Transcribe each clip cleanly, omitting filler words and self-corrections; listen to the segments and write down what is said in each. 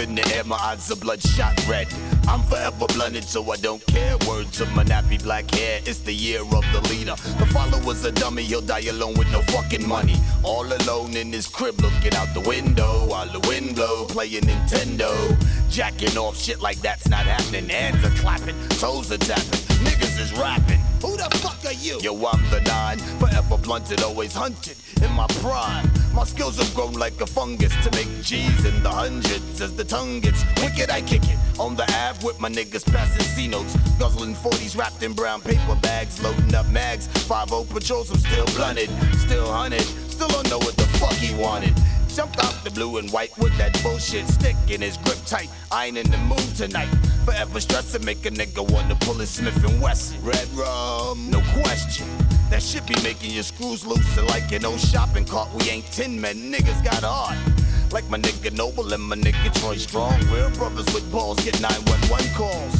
in the air, my eyes are bloodshot red. I'm forever blunted, so I don't care. Words of my nappy black hair, it's the year of the leader. The follower's a dummy, he'll die alone with no fucking money. All alone in his crib, looking out the window while the wind blow, playing Nintendo. Jacking off shit like that's not happening. Hands are clapping, toes are tapping, niggas is rapping. Who the fuck are you? Yo, I'm the 9, forever blunted, always hunted in my prime. My skills have grown like a fungus to make G's in the hundreds. As the tongue gets wicked, I kick it on the Ave with my niggas passing C-notes, guzzling 40s wrapped in brown paper bags, loading up mags. 5-0 patrols, I'm still blunted, still hunted, still don't know what the fuck he wanted. Jumped out the blue and white with that bullshit stick in his grip tight. I ain't in the mood tonight. Forever stressing, make a nigga wanna pull his Smith & Wesson. Red rum, no question. That shit be making your screws loose. And like an old shopping cart, we ain't tin men. Niggas got heart. Like my nigga Noble and my nigga Troy Strong. Real brothers with balls get 911 calls.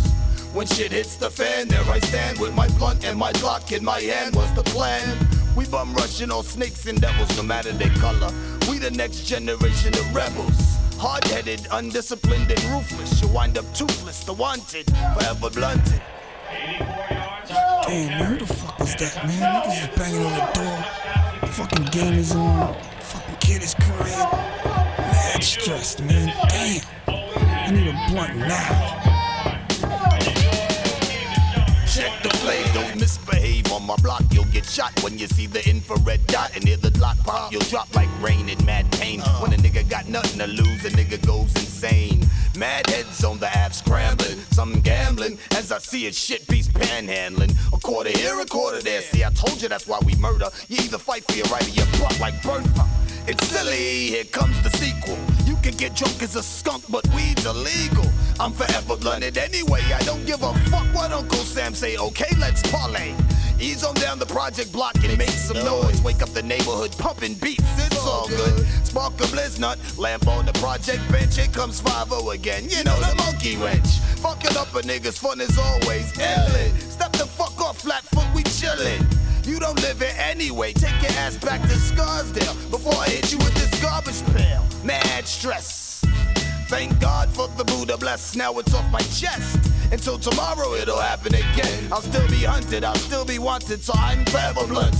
When shit hits the fan, there I stand with my blunt and my Glock in my hand. What's the plan? We bum rushing on snakes and devils, no matter their color. We the next generation of rebels. Hard-headed, undisciplined, and ruthless. You wind up toothless, the wanted, forever blunted. Damn, man, who the fuck is that, man? Niggas is banging on the door. Fucking game is on. Fucking kid is crying. Mad stressed, man. Damn. I need a blunt now. Check the flame, don't misbehave on my block. You'll get shot when you see the infrared dot and hear the Glock pop. You'll drop like rain in mad pain. When a nigga got nothing to lose, a nigga goes insane. Mad heads on the Ave scrambling, some gambling. As I see a shit piece panhandling. A quarter here, a quarter there. See, I told you that's why we murder. You either fight for your right or your butt like Bertha. It's silly, here comes the sequel. You can get drunk as a skunk, but weed's illegal. I'm forever blunted anyway, I don't give a fuck what Uncle Sam say. Okay, let's parlay. Ease on down the project block and make some noise. Wake up the neighborhood pumping beats, it's all good. Spark a blizz nut, lamp on the project bench. Here comes 5-0 again, you know the monkey wrench. Fucking up a nigga's fun is always illin'. Step the fuck off, flat foot, we chillin'. You don't live here anyway, take your ass back to Scarsdale before I hit you with this garbage pail. Mad stress. Thank God for the Buddha bless, now it's off my chest. Until tomorrow it'll happen again. I'll still be hunted, I'll still be wanted, so I'm forever blunted.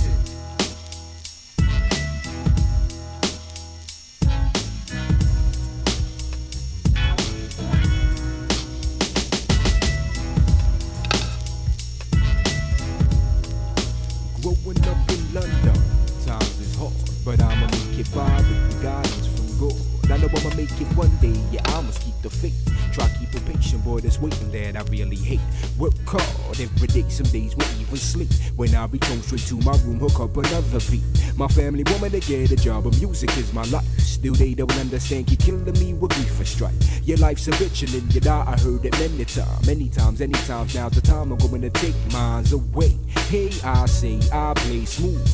Growing up in London, times is hard, but I'ma make it by with the guidance from God. I know I'ma make it one day, yeah, I must keep the faith. Try keeping patient, boy, that's waiting that I really hate. Work hard every day, some days won't even sleep. When I return straight to my room, hook up another beat. My family want me to get a job, but music is my life. Still they don't understand, keep killing me with grief and strife. Your life's a bitch and then you die, I heard it many times, anytime. Now's the time I'm going to take mines away. Hey, I say, I play smooth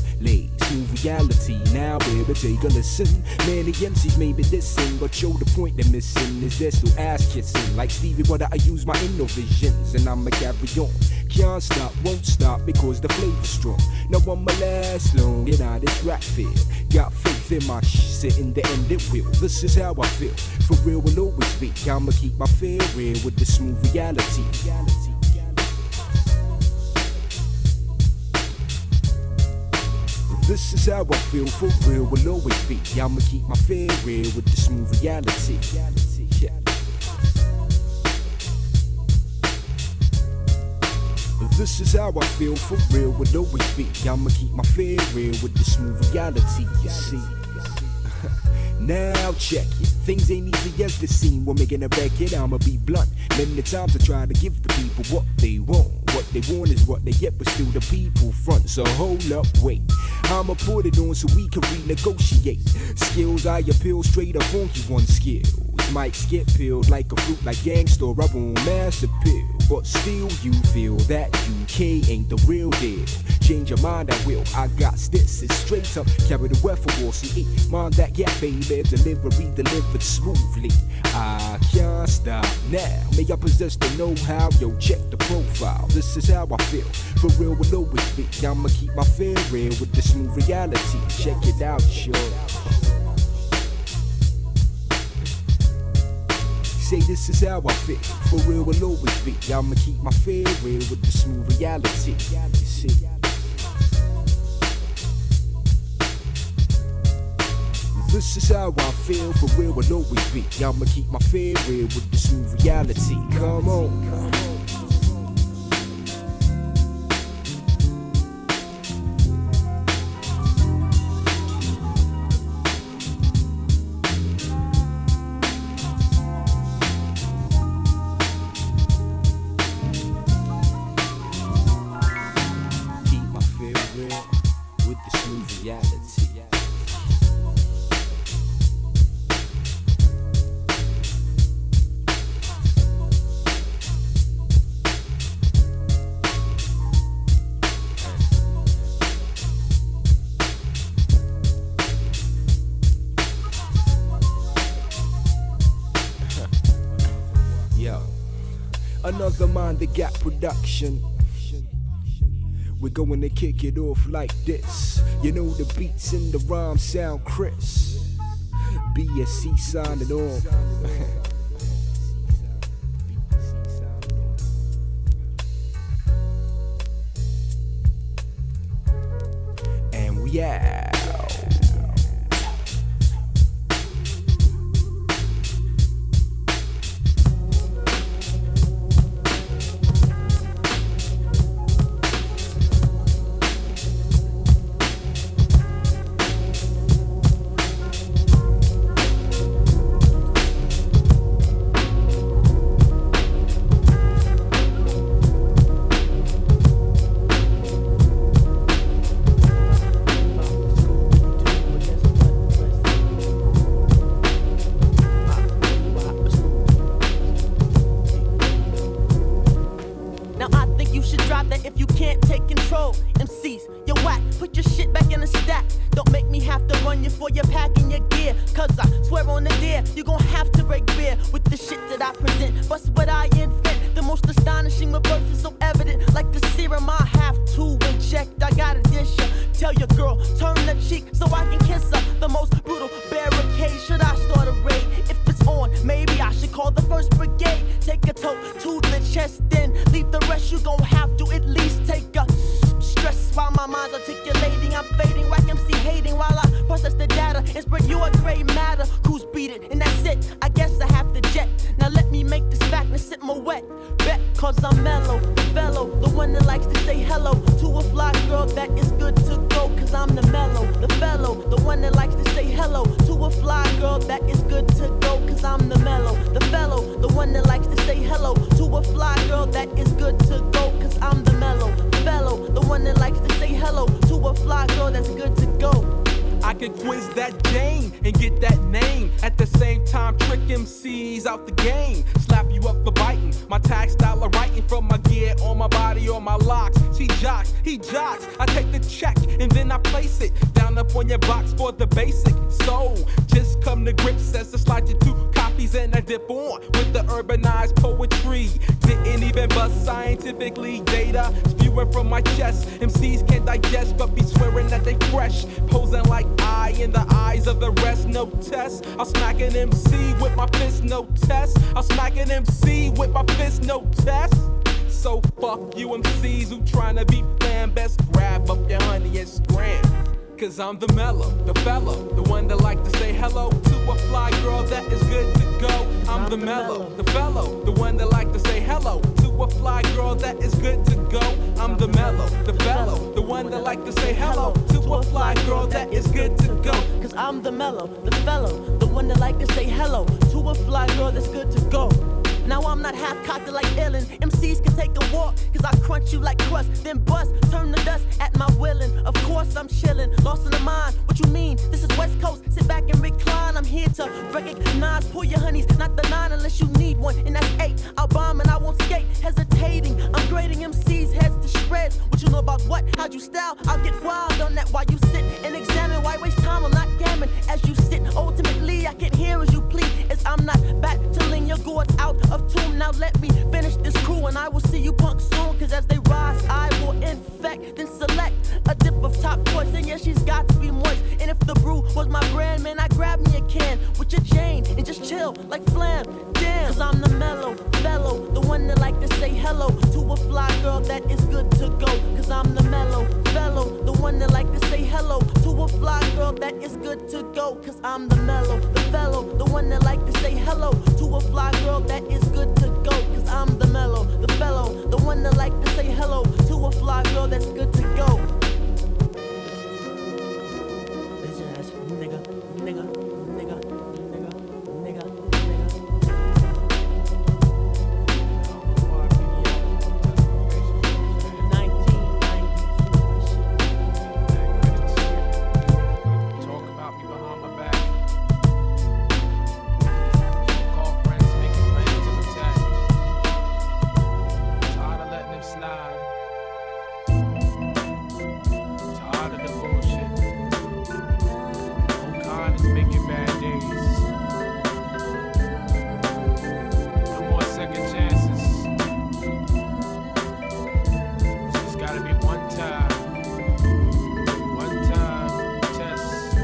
reality. Now, baby, take a listen. Many MCs may be dissing, but yo, the point they're missing is they're still ass kissing. Like Stevie Wonder, I use my innovations, and I'ma carry on. Can't stop, won't stop, because the flavor's strong. Now I'ma last long in all this rap field. Got faith in my shit, in the end it will. This is how I feel, for real will always be. I'ma keep my fear real with the smooth reality. This is how I feel, for real will always be. I'ma keep my fear real with the smooth reality. Yeah. This is how I feel, for real will always be. I'ma keep my fear real with the smooth reality, you see. Now check it, things ain't easy as they seem. We're making a record, I'ma be blunt. Many times I try to give the people what they want. What they want is what they get, but still the people front. So hold up, wait, I'ma put it on so we can renegotiate. Skills I appeal, straight up funky one skills. Might get peeled like a fruit, like gangster. I won't mass appeal, but still you feel that UK ain't the real deal. Change your mind, I will. I got this, it's straight up. Carry the wealth for Wall eat. Mind that, yeah, baby. Delivery delivered smoothly. I can't stop now. May I possess the know-how? Yo, check the profile. This is how I feel. For real will always be. I'ma keep my fear real with the smooth reality. Check it out, yo. say this is how I feel. For real will always be. I'ma keep my fear real with the smooth reality. See. This is how I feel, for real will always be. I'ma keep my fear real with the smooth reality. Come on. Another mind that got production. We're going to kick it off like this. You know the beats and the rhymes sound crisp. BSC signing off. And we out. I'm the mellow, the fellow, the one that like to say hello to a fly girl that is good to go. I'm the mellow, the fellow, the one that like to say hello to a fly girl that is good to go. I'm the mellow, the fellow, the one that like to say hello to a fly girl that is good to go. Cause I'm the mellow, the fellow, the one that like to say hello to a fly girl that's good to go. Now I'm not half-cocked like illin'. MCs can take a walk, cause I crunch you like crust, then bust, turn the dust at my willin'. Of course I'm chillin', lost in the mind. What you mean? This is West Coast, sit back and recline. I'm here to recognize, pull your honeys, not the 9 unless you need one. And that's 8, I'll bomb and I won't skate, hesitating. I'm grading MCs heads to shreds. What you know about what? How'd you style? I'll get wild on that while you sit and examine. Why waste time? I'm not gammon as you sit. Ultimately I can hear as you plead, as I'm not battling your gourds out of tune. Now let me finish this crew and I will see you punk soon. Cause as they rise I will infect, then select a dip of top choice. And yeah, she's got to be moist. And if the brew was my brand, man, I grab me a can with your your chain and just chill like flam. Damn, cause I'm the mellow fellow, the one that like to say hello to a fly girl that is good to go. Cause I'm the mellow fellow, the one that like to say hello to a fly girl that is good to go. Cause I'm the mellow, the fellow, the one that like to say hello to a fly girl that is good to go. Cause I'm the mellow, the fellow, the one that like to say hello to a fly girl that's good to go. Bitch ass nigga, nigga, nigga, nigga, nigga, nigga. 1990. Talk about me behind my back. Call friends, making plans to attack. Tired of letting them slide. Tired of the bullshit. No kind is making bad days. No more second chances. Just gotta be one time. One time, test.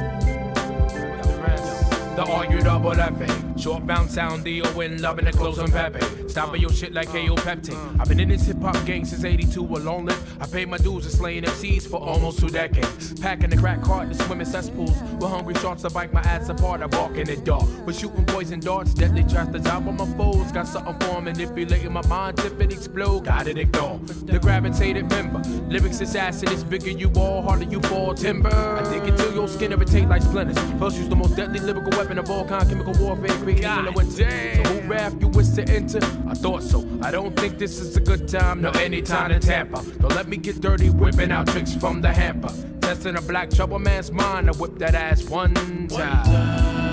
With the rest. The all you double F-A. Short bounce sound, D.O.N. loving the close on Pepe. Stopping your shit like K.O. Peptine. I've been in this hip-hop game since 82, a long live. I paid my dues of slaying MCs for almost 2 decades. Packing the crack cart to swim in cesspools. With hungry sharks to bite my ass apart, I walk in the dark. With shooting poison darts, deadly trash the top of my foes. Got something for manipulating my mind, tip it explode. Got it ignore. The gravitated member. Lyrics assassin is bigger you all, harder you fall timber. I dig it till your skin irritate like splinters. First use the most deadly lyrical weapon of all kind, chemical warfare, creating influence. So who rap you wish to enter? I thought so. I don't think this is a good time, no any time to tamper. Don't let me get dirty, whipping out tricks from the hamper. Testing a black trouble man's mind, I whip that ass one time.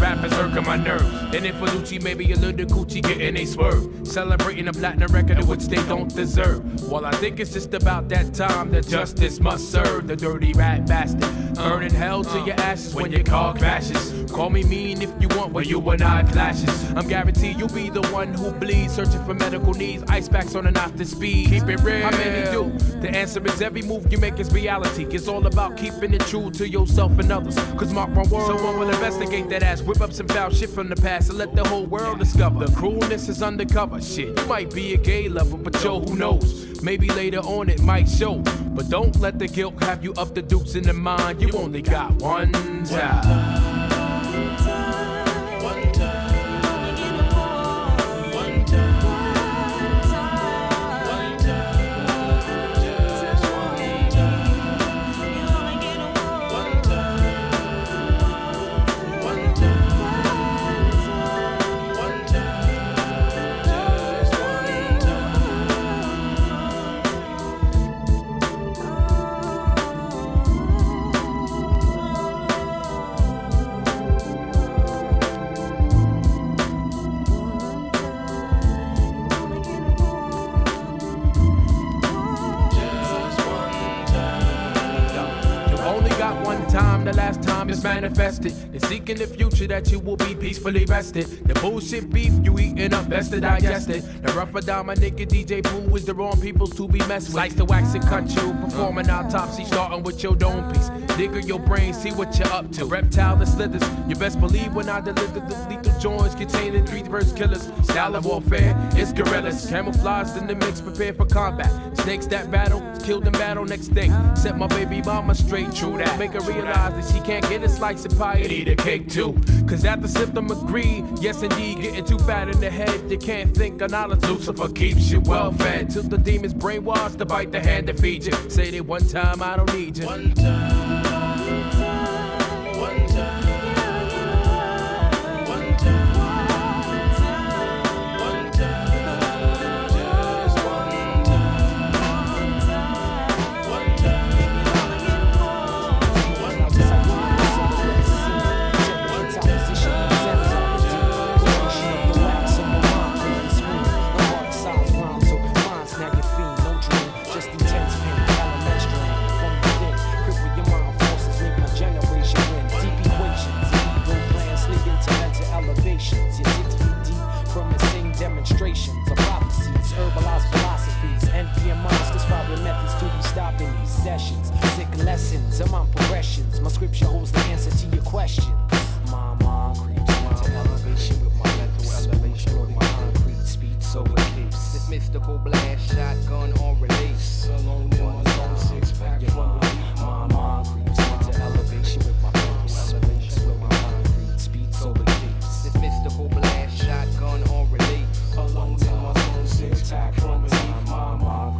Rappers irking my nerves. And if Lucci, maybe a little coochie getting a swerve. Celebrating a platinum record which they don't deserve. Well, I think it's just about that time that justice must serve the dirty rat bastard. Burning hell to your ashes when your car crashes. Call me mean if you want, when you and I clashes. I'm guaranteed you'll be the one who bleeds, searching for medical needs. Ice packs on and off the speed. Keep it real. How many do? The answer is every move you make is reality. It's all about keeping it true to yourself and others. Cause mark my word, someone will investigate that ass. Whip up some foul shit from the past and let the whole world discover. The cruelness is undercover. Shit, you might be a gay lover, but yo, who knows? Maybe later on it might show. But don't let the guilt have you up the dukes in the mind. You only got one time. The last time is manifested. And seeking the future that you will be peacefully rested. The bullshit beef you eating up, best to digest it. The rougher down my nigga DJ Pooh is the wrong people to be messed with. Slice the wax and cut you, performing autopsy, starting with your dome piece. Nigga, your brain, see what you're up to. Reptile and slithers, you best believe when I deliver the lethal joints containing 3 verse killers. Style of warfare, it's guerrillas. Camouflaged in the mix, prepared for combat. Snakes that battle, killed in battle next day. Set my baby mama straight, true that. Make her realize that she can't get a slice of pie and eat a cake too. Cause at the symptom agree, yes indeed, getting too fat in the head. You can't think of knowledge, Lucifer keeps you well fed. Till the demons brainwashed to bite the hand that feeds you. Say that one time, I don't need you. One time. scripture holds the answer to your questions. My mind creeps into elevation with my mental elevation with my concrete speed, so it keeps this mystical blast shotgun on release. Alone in my zone, 6-pack from relief. My mind creeps into elevation with my mental elevation with my concrete speed, so it keeps this mystical blast shotgun on release. Alone in my zone, 6-pack from relief.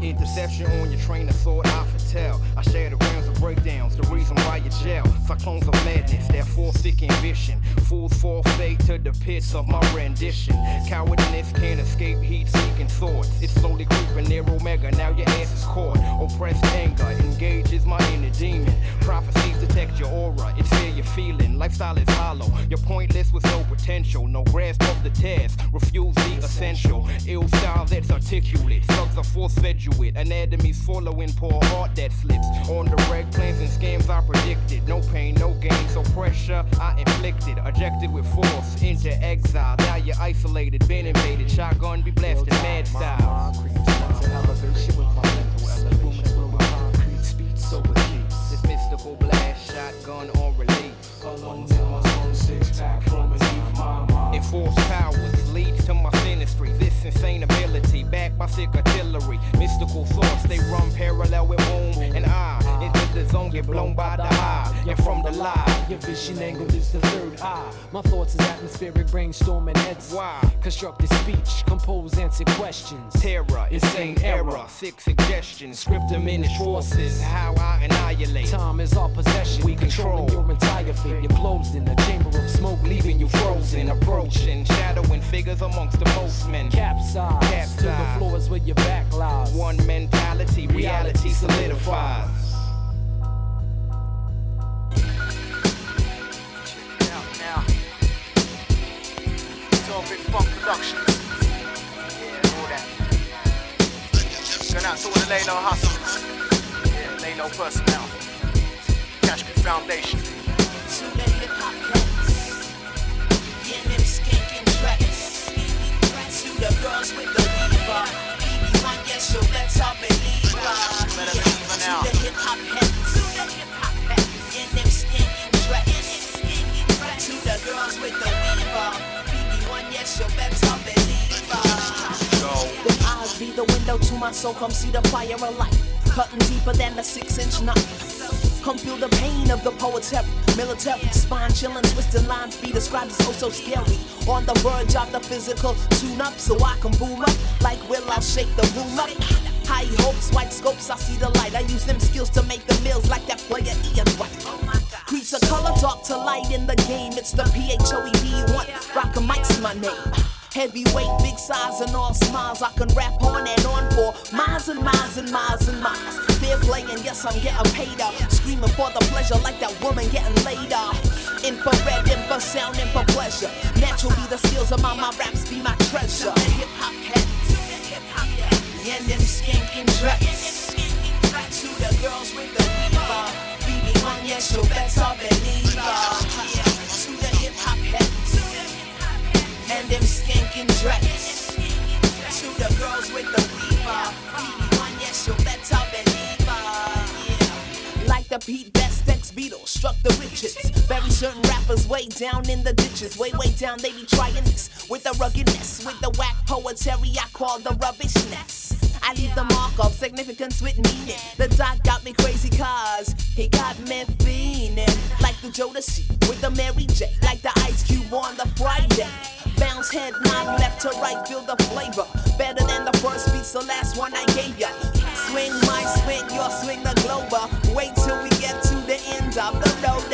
Interception on your train of thought, I foretell. I share the grams of breakdowns, the reason why you gel. Cyclones of madness, that force-sick ambition. Fools fall fate to the pits of my rendition. Cowardness can't escape heat-seeking thoughts. It's slowly creeping near Omega, now your ass is caught. Oppressed anger engages my inner demon. Prophecies detect your aura, it's fear you're feeling. Lifestyle is hollow, you're pointless with no potential. No grasp of the task, refuse the essential. Ill style that's articulate, slugs are force-fed you with. Anatomies following poor heart that slips. On the reg plans and scams I predicted. No pain, no gain, so pressure I inflicted. Ejected with force into exile. Now you're isolated, been invaded. Shotgun be blasted, mad style. Elevation with my mental elevation with my concrete speed, so it keeps this mystical blast shotgun on relief. Alone in my zone, 6-pack from relief. My mind. Enforced powers leads to my sinistry. This insane ability backed by sick artillery. Mystical thoughts, they run parallel with womb and I. Into the zone, get blown by the high and from the lie. Your vision angle is the third eye. My thoughts is atmospheric brainstorming heads. Why? Constructed speech, compose, answer questions. Terror, insane error, sick suggestions. Script diminished forces, how I annihilate. Time is our possession. We control your entire fate. You're closed in a chamber of smoke, leaving you frozen. Approaching, shadowing figures amongst the most men. Capsize to the floors where your back lies. One mentality, reality solidifies. Big Funk Productions. Yeah, all that. Going out to all the Lano hustlers. Yeah, Lano personnel. Cash Good Foundation. To the hip hop heads. Yeah, them skanking tracks. To the girls with the weaver. BB1, yes, so let's all believe her. Better believe her now. To the hip hop heads. To the hip hop heads. Yeah, them skanking tracks. To the girls with the weaver. Yes, you better believe the eyes be the window to my soul. Come see the fire of light, cutting deeper than the 6-inch knife. Come feel the pain of the poetry, military spine chilling, twisting lines be described as oh so scary. On the verge of the physical tune-up, so I can boom up like will I'll shake the room up. High hopes, white scopes, I see the light. I use them skills to make the meals like that player Ian White. Crease of color, dark to light in the game. It's the PHOEV1. Rockin' Mike's my name. Heavyweight, big size, and all smiles. I can rap on and on for miles and miles and miles and miles. Fair play, and yes, I'm getting paid up. Screaming for the pleasure like that woman getting laid off. Infrared, infra sound, infra pleasure. Natural be the skills of my raps be my treasure. The hip hop heads, and them skanking tracks. To the girls with the weaver. BB1, yes, you better believe her. To the hip hop heads, and them skanking tracks. To the girls with the weaver. BB1, yes, you better believe her. Like the Pete Best ex-Beatles struck the riches. Very certain rappers way down in the ditches. Way down, they be trying this with the ruggedness. With the whack poetry I call the rubbishness. I leave the mark of significance with meaning. The dot got me crazy cause he got me fiending. Like the Jodeci with the Mary J. Like the Ice Cube on the Friday. Bounce head nod left to right, feel the flavor. Better than the first beat, the last one I gave ya. Swing my swing, your swing the glober. Wait till we get to the end of the road.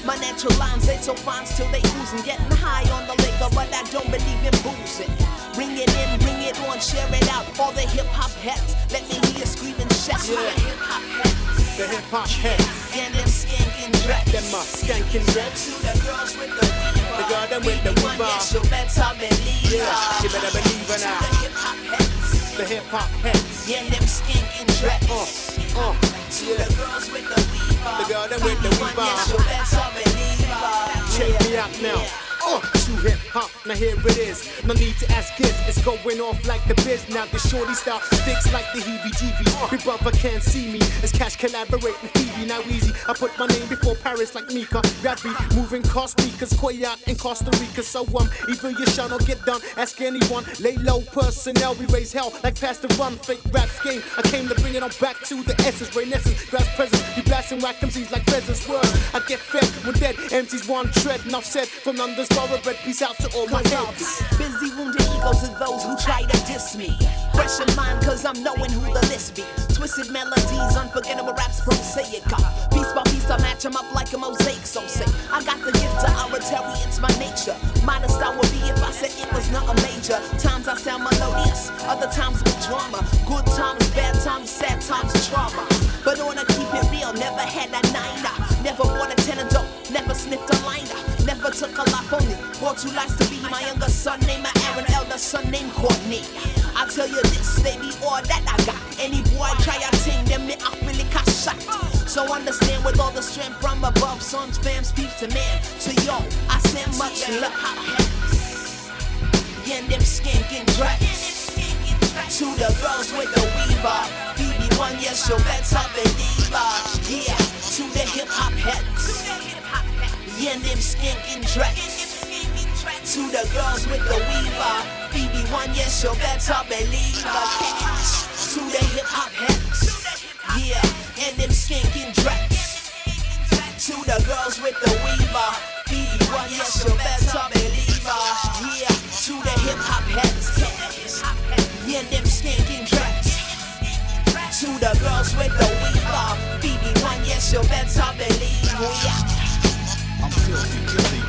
My natural lines, they so fine till they oozing. Getting high on the liquor, but I don't believe in boozing. Bring it in, bring it on, share it out. All the hip hop heads, let me hear screaming shout. Yeah. The hip hop heads, the hip hop heads, and them skanking dreads. Them skanking dreads. To the girls with the weaver, the girl them with the weaver. Yes, you better believe her. Yeah, you better believe her now. To the hip hop heads, the hip hop heads, and them skanking dreads. To the girls with the weaver, the girl them with the weaver. Yes, you better believe her. Check me out now. To hip hop now here it is. No need to ask kids, it's going off like the biz. Now the shorty style sticks like the heebie-jeebies. Big brother can't see me, it's Cash collaborating Phoebe. Now easy, I put my name before Paris like Mika. Gravity, moving car speakers, Koyak in Costa Rica. So either you shine or get done, ask anyone. Lay low personnel, we raise hell like past the run. Fake rap game, I came to bring it on back to the essence. Renaissance, grass presence, we blasting whack MCs like pheasants. Word, I get fed when dead MCs one tread. Enough said from London's thoroughbred. Peace out to all my heads. Busy wounded egos of those who try to diss me. Fresh in mind cause I'm knowing who the list be. Twisted melodies, unforgettable raps, prosaic. Piece by piece I match them up like a mosaic. So say, I got the gift to oratory, it's my nature. Modest I would be if I said it was not a major. Times I sound melodious, other times with drama. Good times, bad times, sad times, trauma. But wanna keep it real, never had a niner. Never bought a tenner dope, never sniffed a liner. Never took a lot from me, bought 2 lives to be. My younger son named Aaron, elder son named Courtney. I tell you this, they be all that I got. Any boy try a thing, them me up really got shot. So understand with all the strength from above, sons, fams, peeps to man. So yo, I send much love. Yeah, them skanking dress. To the girls with the weaver, BB1, yes, you better believe her. Yeah, to the hip hop heads. Yeah, them skanking dress. To the girls with the weaver, BB1, yes, you better believe her. To the hip hop heads. Yeah, and them skanking dress. To the girls with the weaver, BB1, yes, you better believe her. Yeah, to the hip hop heads. Yeah, them skanking dress. To the girls with the weaver, BB1, yes, you better believe her. Yeah. I'm filthy,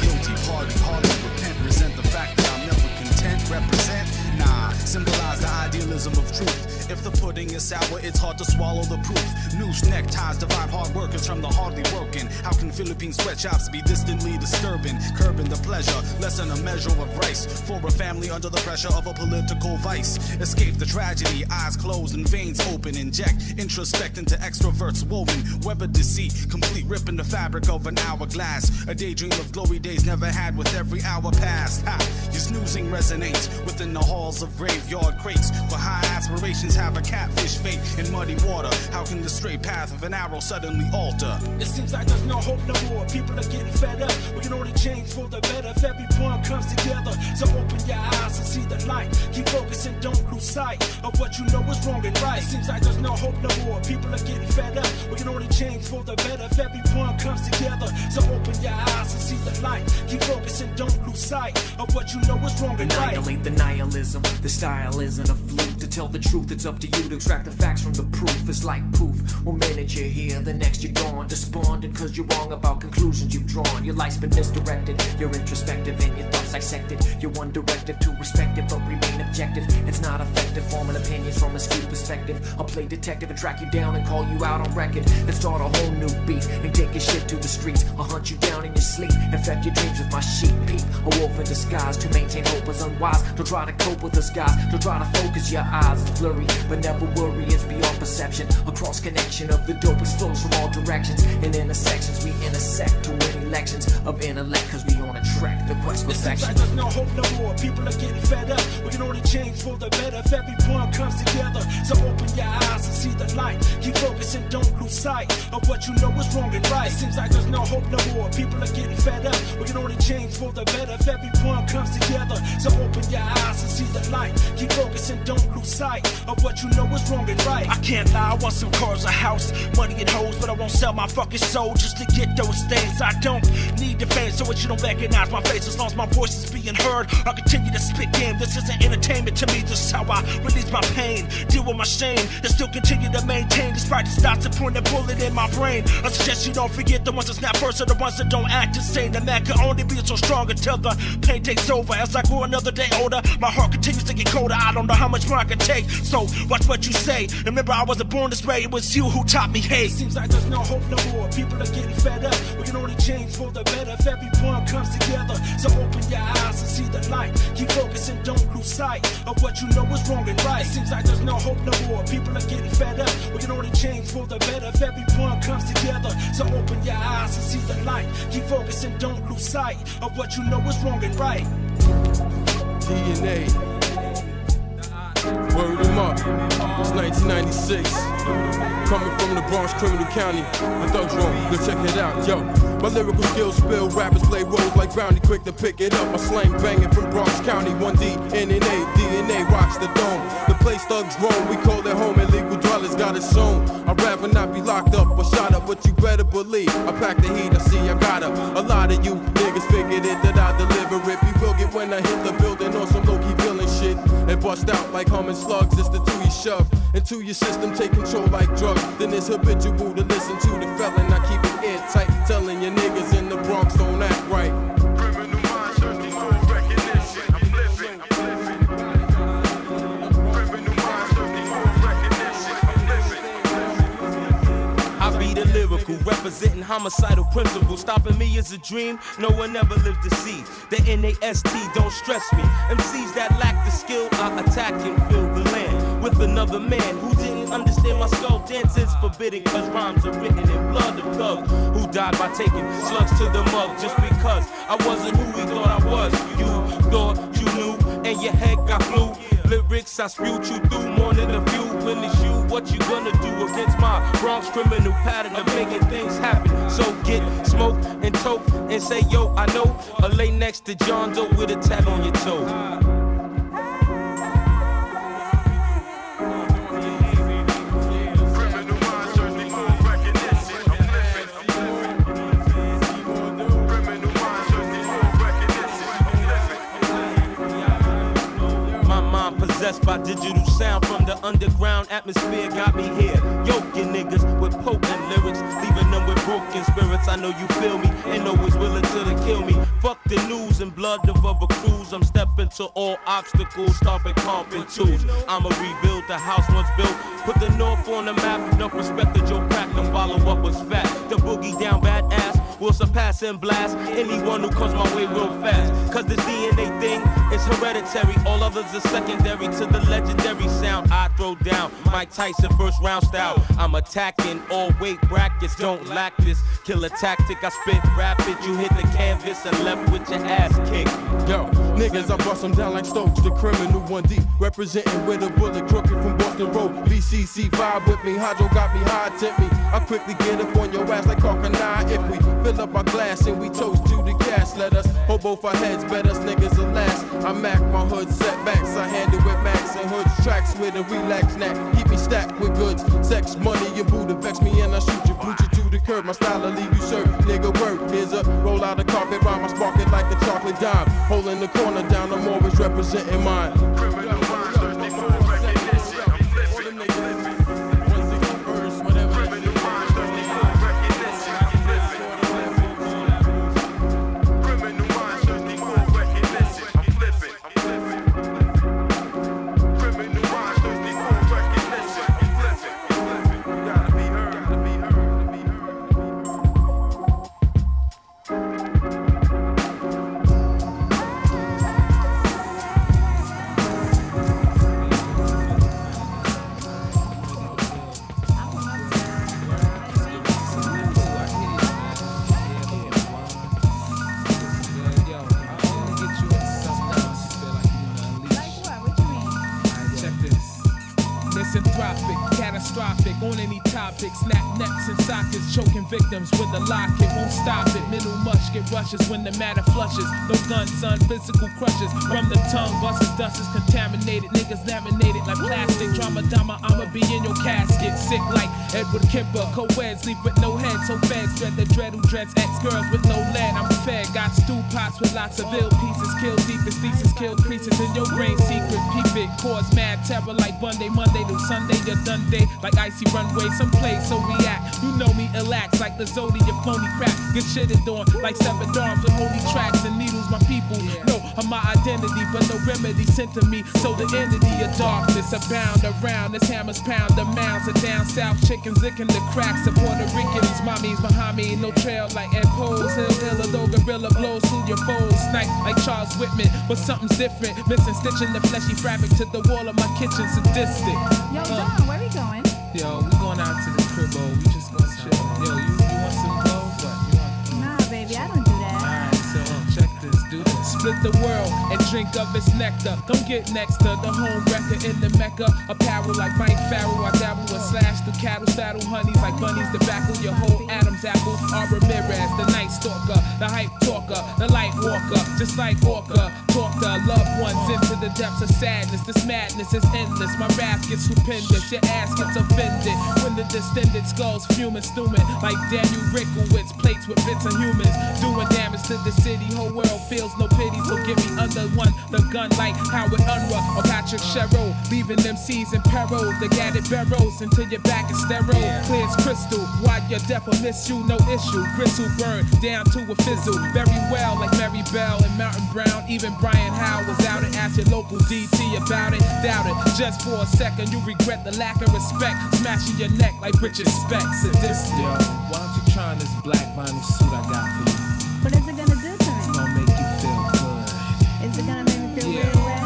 guilty, hardly repent, resent the fact that I'm never content, represent, nah, symbolize the idealism of truth. If the pudding is sour, it's hard to swallow the proof. Noose neckties divide hard workers from the hardly working. How can Philippine sweatshops be distantly disturbing? Curbing the pleasure, lessen a measure of rice for a family under the pressure of a political vice. Escape the tragedy, eyes closed and veins open. Inject, introspect into extroverts woven. Web of deceit, complete ripping the fabric of an hourglass. A daydream of glory days never had with every hour past. Ha! Your snoozing resonates within the halls of graveyard crates, where high aspirations have a catfish fate in muddy water. How can the straight path of an arrow suddenly alter? It seems like there's no hope no more. People are getting fed up. We can only change for the better if everyone comes together. So open your eyes and see the light. Keep focusing, don't lose sight of what you know is wrong and right. It seems like there's no hope no more. People are getting fed up. We can only change for the better if everyone comes together. So open your eyes and see the light. Keep focusing, don't lose sight of what you know is wrong and right. Annihilate the nihilism. The style isn't a fluke. To tell the truth, it's up to you to extract the facts from the proof. It's like poof. One minute you're here, the next you're gone. Despondent cause you're wrong about conclusions you've drawn. Your life's been misdirected. You're introspective and your thoughts dissected. You're one directive to respect it, but remain objective. It's not effective forming opinions from a skewed perspective. I'll play detective and track you down and call you out on record. Then start a whole new beat and take your shit to the streets. I'll hunt you down in your sleep, infect your dreams with my sheep peep. A wolf in disguise to maintain hope is unwise. Don't try to cope with the skies. Don't try to focus your eyes. It's blurry, but never worry, it's beyond perception. A cross connection of the dopest flows from all directions. In intersections, we intersect to win elections of intellect, cause we on a track, the quest for perfection. It seems like there's no hope no more. People are getting fed up. We can only change for the better if everyone comes together. So open your eyes and see the light. Keep focusing, don't lose sight of what you know is wrong and right. It seems like there's no hope no more. People are getting fed up. We can only change for the better if everyone comes together. So open your eyes and see the light. Keep focusing, don't lose sight of what you know is wrong and right. I can't lie, I want some cars, a house, money and hoes, but I won't sell my fucking soul just to get those things. I don't need the fame, so that you don't recognize my face. As long as my voice is being heard, I'll continue to spit game. This isn't entertainment to me, this is how I release my pain, deal with my shame, and still continue to maintain. Despite the stops that point a bullet in my brain, I suggest you don't forget the ones that snap first are the ones that don't act insane. The man can only be so strong until the pain takes over. As I grow another day older, my heart continues to get colder. I don't know how much more I can take, so watch what you say. Remember, I wasn't born this way, it was you who taught me hate. Seems like there's no hope no more. People are getting fed up. We can only change for the better if everyone comes together. So open your eyes and see the light. Keep focusing, don't lose sight of what you know is wrong and right. Seems like there's no hope no more. People are getting fed up. We can only change for the better if everyone comes together. So open your eyes and see the light. Keep focusing, don't lose sight of what you know is wrong and right. DNA. Word them up. It's 1996. Coming from the Bronx, criminal county. The Thug's Room. Go check it out, yo. My lyrical skills spill, rappers play roles like Brownie, quick to pick it up. My slang banging from Bronx County, 1D, NNA, DNA rocks the dome. The place thugs roam, we call it home, illegal dwellers got it sewn. I'd rather not be locked up or shot up, but you better believe I pack the heat, I see I got a lot of you niggas figured it that I deliver it. We will get when I hit the building on some low-key villain shit and bust out like humming slugs. It's the two you shove into your system, take control like drugs. Then it's habitual to listen to the felon. I keep it airtight, telling you niggas in the Bronx don't act right. Criminal minds thirsty for recognition. I'm living. Criminal minds thirsty for recognition. I'm living. I be the lyrical, representing homicidal principles. Stopping me is a dream no one ever lived to see. The NAST don't stress me. MCs that lack the skill, I attack and fill the land with another man who didn't understand my skull dance is forbidden, cause rhymes are written in blood of thugs who died by taking slugs to the mug just because I wasn't who we thought I was. You thought you knew and your head got flew. Lyrics I spewed you through more than a few. When it's you, what you gonna do against my Bronx criminal pattern of making things happen? So get smoked and toke and say yo I know, or lay next to John Doe with a tat on your toe. Possessed by digital sound from the underground atmosphere got me here. Yoking niggas with potent lyrics, leaving them with broken spirits. I know you feel me, ain't always willing to kill me. Fuck the news and blood of other crews. I'm stepping to all obstacles, stomping comping tools. I'ma rebuild the house once built. Put the north on the map, enough respect that Joe crack and follow up was fat. The boogie down badass will surpass and blast anyone who comes my way real fast. Cause this DNA thing is hereditary, all others are secondary to the legendary sound I throw down. Mike Tyson first round style. I'm attacking all weight brackets, don't lack this killer tactic. I spit rapid, you hit the canvas and left with your ass kicked. Yo, niggas, I bust them down like Stokes, the criminal 1D, representing with a bullet crooked from Boston Road. BCC vibe with me, Hydro got me high, tip me. I quickly get up on your ass like Carcanine. If we fill up our glass and we toast to the cash, let us hold both our heads, bet us niggas will last. I mac my hood setbacks, I handle with Max and Hoods tracks with a relax snack. Keep me stacked with goods, sex, money, and Buddha vex me and I shoot you to the curb. My style will leave you served, nigga word. Here's a roll out of carpet rhyme, I spark it like a chocolate dime. Holding the corner down, I'm always representing mine. Criminal minds thirsty for recognition. I'm living. On any topic, snap necks and sockets, choking victims with a locket, won't stop it. Middle mush get rushes when the matter flushes. No guns, son, physical crushes. From the tongue, buses, dust is contaminated. Niggas laminated like plastic. Drama, I'ma be in your casket. Sick like Edward Kemper, co-ed, sleep with no head. So feds dread the dread who dreads ex-girls with no lead. I'm fed, got stew pots with lots of ill pieces. Kill deepest thesis, kill creases in your brain secret. Peep it, cause mad terror like Monday to Sunday. Your done day like icy runway, some place, so react. You know me, relax like the Zodi, your phony crack. Get shitted on like severed arms with holy tracks and needles. My people know I'm my identity, but no remedy sent to me. So the entity of darkness abound around. This hammers pound the mounds of down south chickens licking the cracks of Puerto Ricans. Mommies behind me, no trail like Ed Pose. Hill, though gorilla blows through your foes. Snipe like Charles Whitman, but something's different. Missing stitching the fleshy fabric to the wall of my kitchen, sadistic. Yo, Don, where we going? Yo, we going out to the cribbo. We just gonna chill. Yo, you want some blow? What? You want? Nah, baby, I don't do that. Alright, so check this. Do this. Split visit the world and drink of its nectar. Don't get next to the home wrecker in the Mecca. Apparel like Mike Farrell, I dabble and slash the cattle, saddle honeys like bunnies, tobacco, your whole Adam's apple. R. Ramirez, the night stalker, the hype talker, the light walker, just like Orca. Talk to loved ones into the depths of sadness. This madness is endless. My rap gets stupendous, your ass gets offended. When the distended skulls fuming, stewing like Daniel Rickowitz, plates with bits of humans, doing damage to the city. Whole world feels no pity, so give me under one the gun like Howard Unruh or Patrick Sherrill, leaving them seas in peril. The gathered barrels until your back is sterile. Clear as crystal, why your death will miss you, no issue. Gristle burn down to a fizzle, very well like Mary Bell and Mountain Brown. Even Brian Howe was out and asked your local DT about it. Doubt it, just for a second you regret the lack of respect. Smashing your neck like Richard Speck. Sadistic. Yo, why don't you try this black vinyl suit I got for you? What is it gonna do to me? It's gonna make you feel good. Is it gonna make me feel real wet?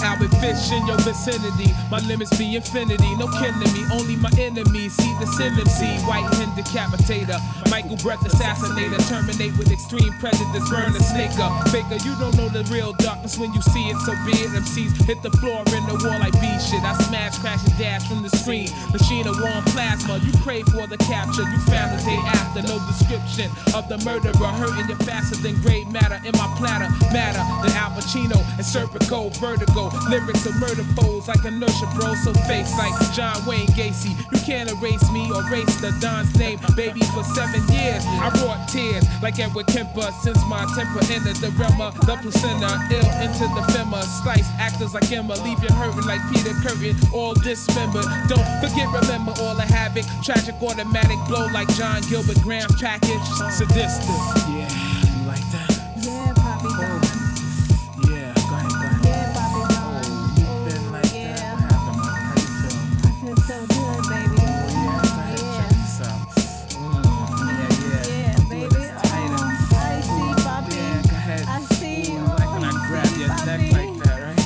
Albert Fish in your vicinity, my limits be infinity. No kidding me, only my enemies see the sympathy. White hand decapitator, Michael Breath assassinator, terminate with extreme prejudice, burn the snake up. Faker, you don't know the real darkness when you see it, so be it. MCs hit the floor in the wall like beat shit. I smash, crash, and dash from the screen. Machine of warm plasma, you pray for the capture. You found the day after, no description of the murderer. Hurting you faster than gray matter in my platter. Matter than Al Pacino and Serpico, vertigo. Lyrics of murder foes like inertia, bro. So face like John Wayne Gacy. You can't erase me or erase the Don's name. Baby, for 7 years I brought tears like Edward Kemper. Since my temper entered the realm of the placenta, ill into the femur. Slice actors like Emma, leave you hurting like Peter Curtin. All dismembered. Don't forget, remember all the havoc. Tragic automatic blow like John Gilbert Graham's package. Sadistic. Yeah, you like that? Yeah, Poppy Don. Yeah, go ahead, go ahead. Yeah, Poppy Don. You've been like that. What happened, man? How you feel? I feel so good, baby. Oh, yeah, go ahead, check this out. Yeah, baby. I see, Poppy. Yeah, go ahead. I see you. Like when I grab your neck like that, right?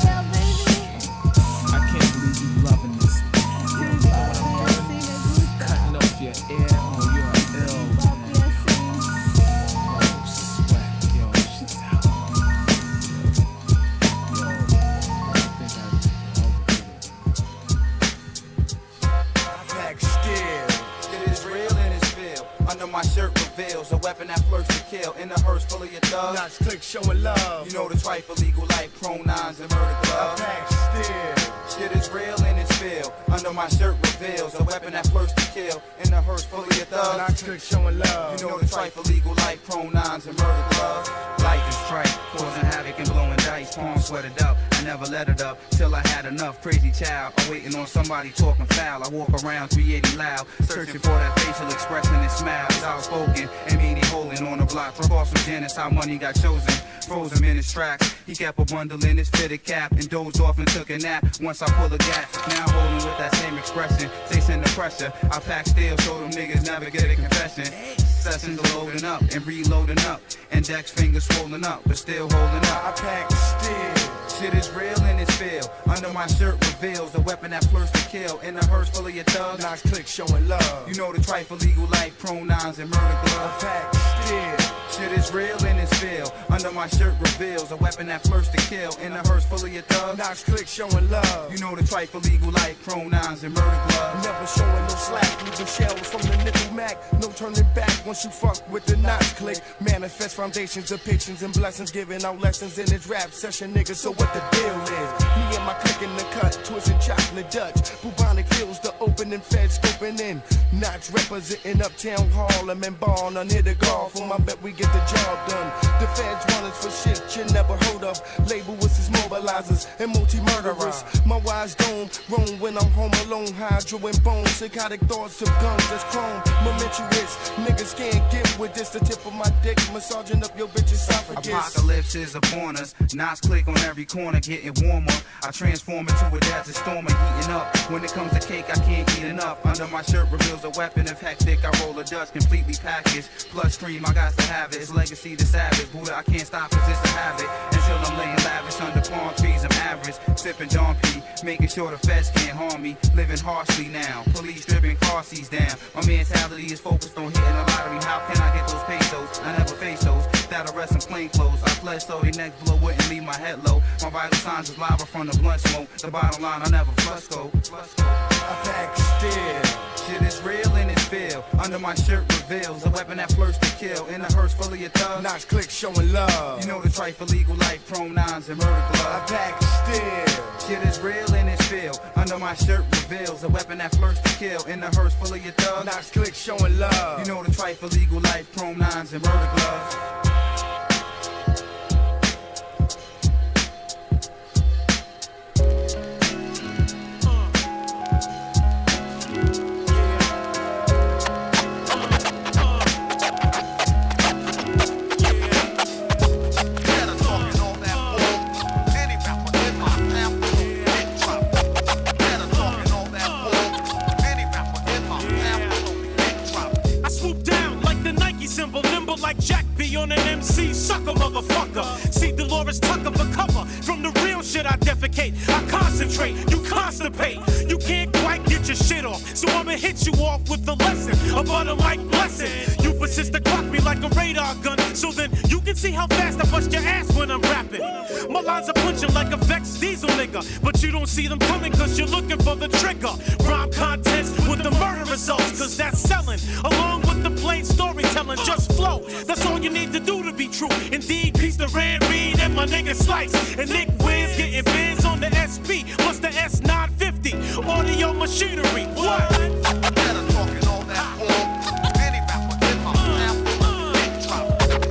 Yeah, baby. I can't believe you loving this. You don't know what I'm doing. Cutting off your ear. Oh, you're ill. Oh, sweat. Yo, shit's out. Yo, I think I pack steel. It is real and it's real. Under my shirt reveals a weapon that flirts to kill. In a hearse full of your thugs. Knots click showing love. You know the trife for legal life, pronouns and murder club. I pack steel. Shit is real and it's real. Under my shirt reveals a weapon that flirts to kill. In a hearse full of your thugs. Knots click showing love. You know the trife for legal life, pronouns and murder club. Life is trite, causing havoc and blowing dice. Palm sweated up, I never let it up till I had enough. Crazy child, I'm waiting on somebody talking foul. I walk around 380 loud, searching for that facial expression and smile. Outspoken and meaning holding on the block. Throw off some gin, that's how money got chosen. Froze him in his tracks. He kept a bundle in his fitted cap and dozed off and took a nap. Once I pull a gap, now holding with that same expression. They send the pressure. I pack steel so them niggas never get a confession. Sessions are loading up and reloading up. Index fingers swollen up, but still holding up. I pack steel. Shit is real and it's feel. Under my shirt reveals a weapon that flirts to kill. In a hearse full of your thugs. Knots click showing love. You know the trife for legal life, pronouns and murder gloves. I pack steel. Shit is real and it's feel. Under my shirt reveals a weapon that flirts to kill. In a hearse full of your thugs. Knots click showing love. You know the trife for legal life, pronouns and murder gloves. Never showing no slack. Leaving shells from the nickel Mac. No turning back once you fuck with the knots click. Manifest foundations of patience and blessings. Giving out lessons in his rap session, nigga. So what the deal is? Me and my clique in the cut. Twisting chocolate Dutch. Bubonic feels the opening fed scoping in. Knots representing Uptown Harlem and Barn. On here to golf. I bet we get the job done. The feds want us for shit you never heard of. Label us as mobilizers and multi-murderers. My wise dome roam when I'm home alone. Hydro and bone, psychotic thoughts of guns that's chrome. Momentous niggas can't get with this. The tip of my dick massaging up your bitch esophagus. Apocalypse is upon us. Knots click on every corner, getting warmer. I transform into a desert stormer, heating up. When it comes to cake, I can't ain't heating up. Under my shirt reveals a weapon. If hectic, I roll a Dutch, completely packaged. Plus stream, I got to have it. It's legacy to savage. Buddha, I can't stop, cause it's a habit. Until I'm laying lavish under palm trees, I'm average. Sipping Don P, making sure the feds can't harm me. Living harshly now. Police stripping car seats down. My mentality is focused on hitting a lottery. How can I get those pesos? I never face those. That arrest in plain clothes. I fled so they next blow wouldn't leave my head low. My vital signs is lava from the blunt smoke. The bottom line, I never flusco. I pack still. Shit is real and it's feel. Under my shirt reveals a weapon that flirts to kill. In a hearse full of your thugs. Knox click showing love. You know the trife for legal life, pronouns and murder glove. I pack still. Shit is real and it's feel. Under my shirt reveals a weapon that flirts to kill. In a hearse full of your thugs. Knox click showing love. You know the trife for legal life, pronouns and murder gloves. Like Jack B on an MC, sucker motherfucker. See Dolores Tucker for cover. From the real shit I defecate, I concentrate, you constipate. You can't quite get your shit off, so I'ma hit you off with the lesson. A butter like blessing. You persist to clock me like a radar gun, so then you can see how fast I bust your ass when I'm rapping. My lines are punching like a Vex Diesel nigga, but you don't see them coming cause you're looking for the trigger. Rhyme contents with the murder results, cause that's selling. Along with the plain storytelling, just flow. That's all you need to do to be true. Indeed, peace to Rand Reed and my nigga Slice. And Nick Wiz getting biz on the SP plus the S950. Audio machinery. What? Better talking all that bull. Any rapper in my mouth.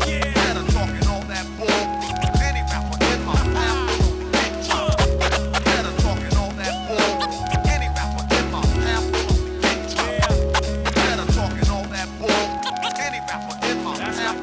Yeah. Better talking all that bull. Any rapper in my mouth. Better talking all that bull. Any rapper in my mouth. Better talking all that bull. Any rapper in my mouth.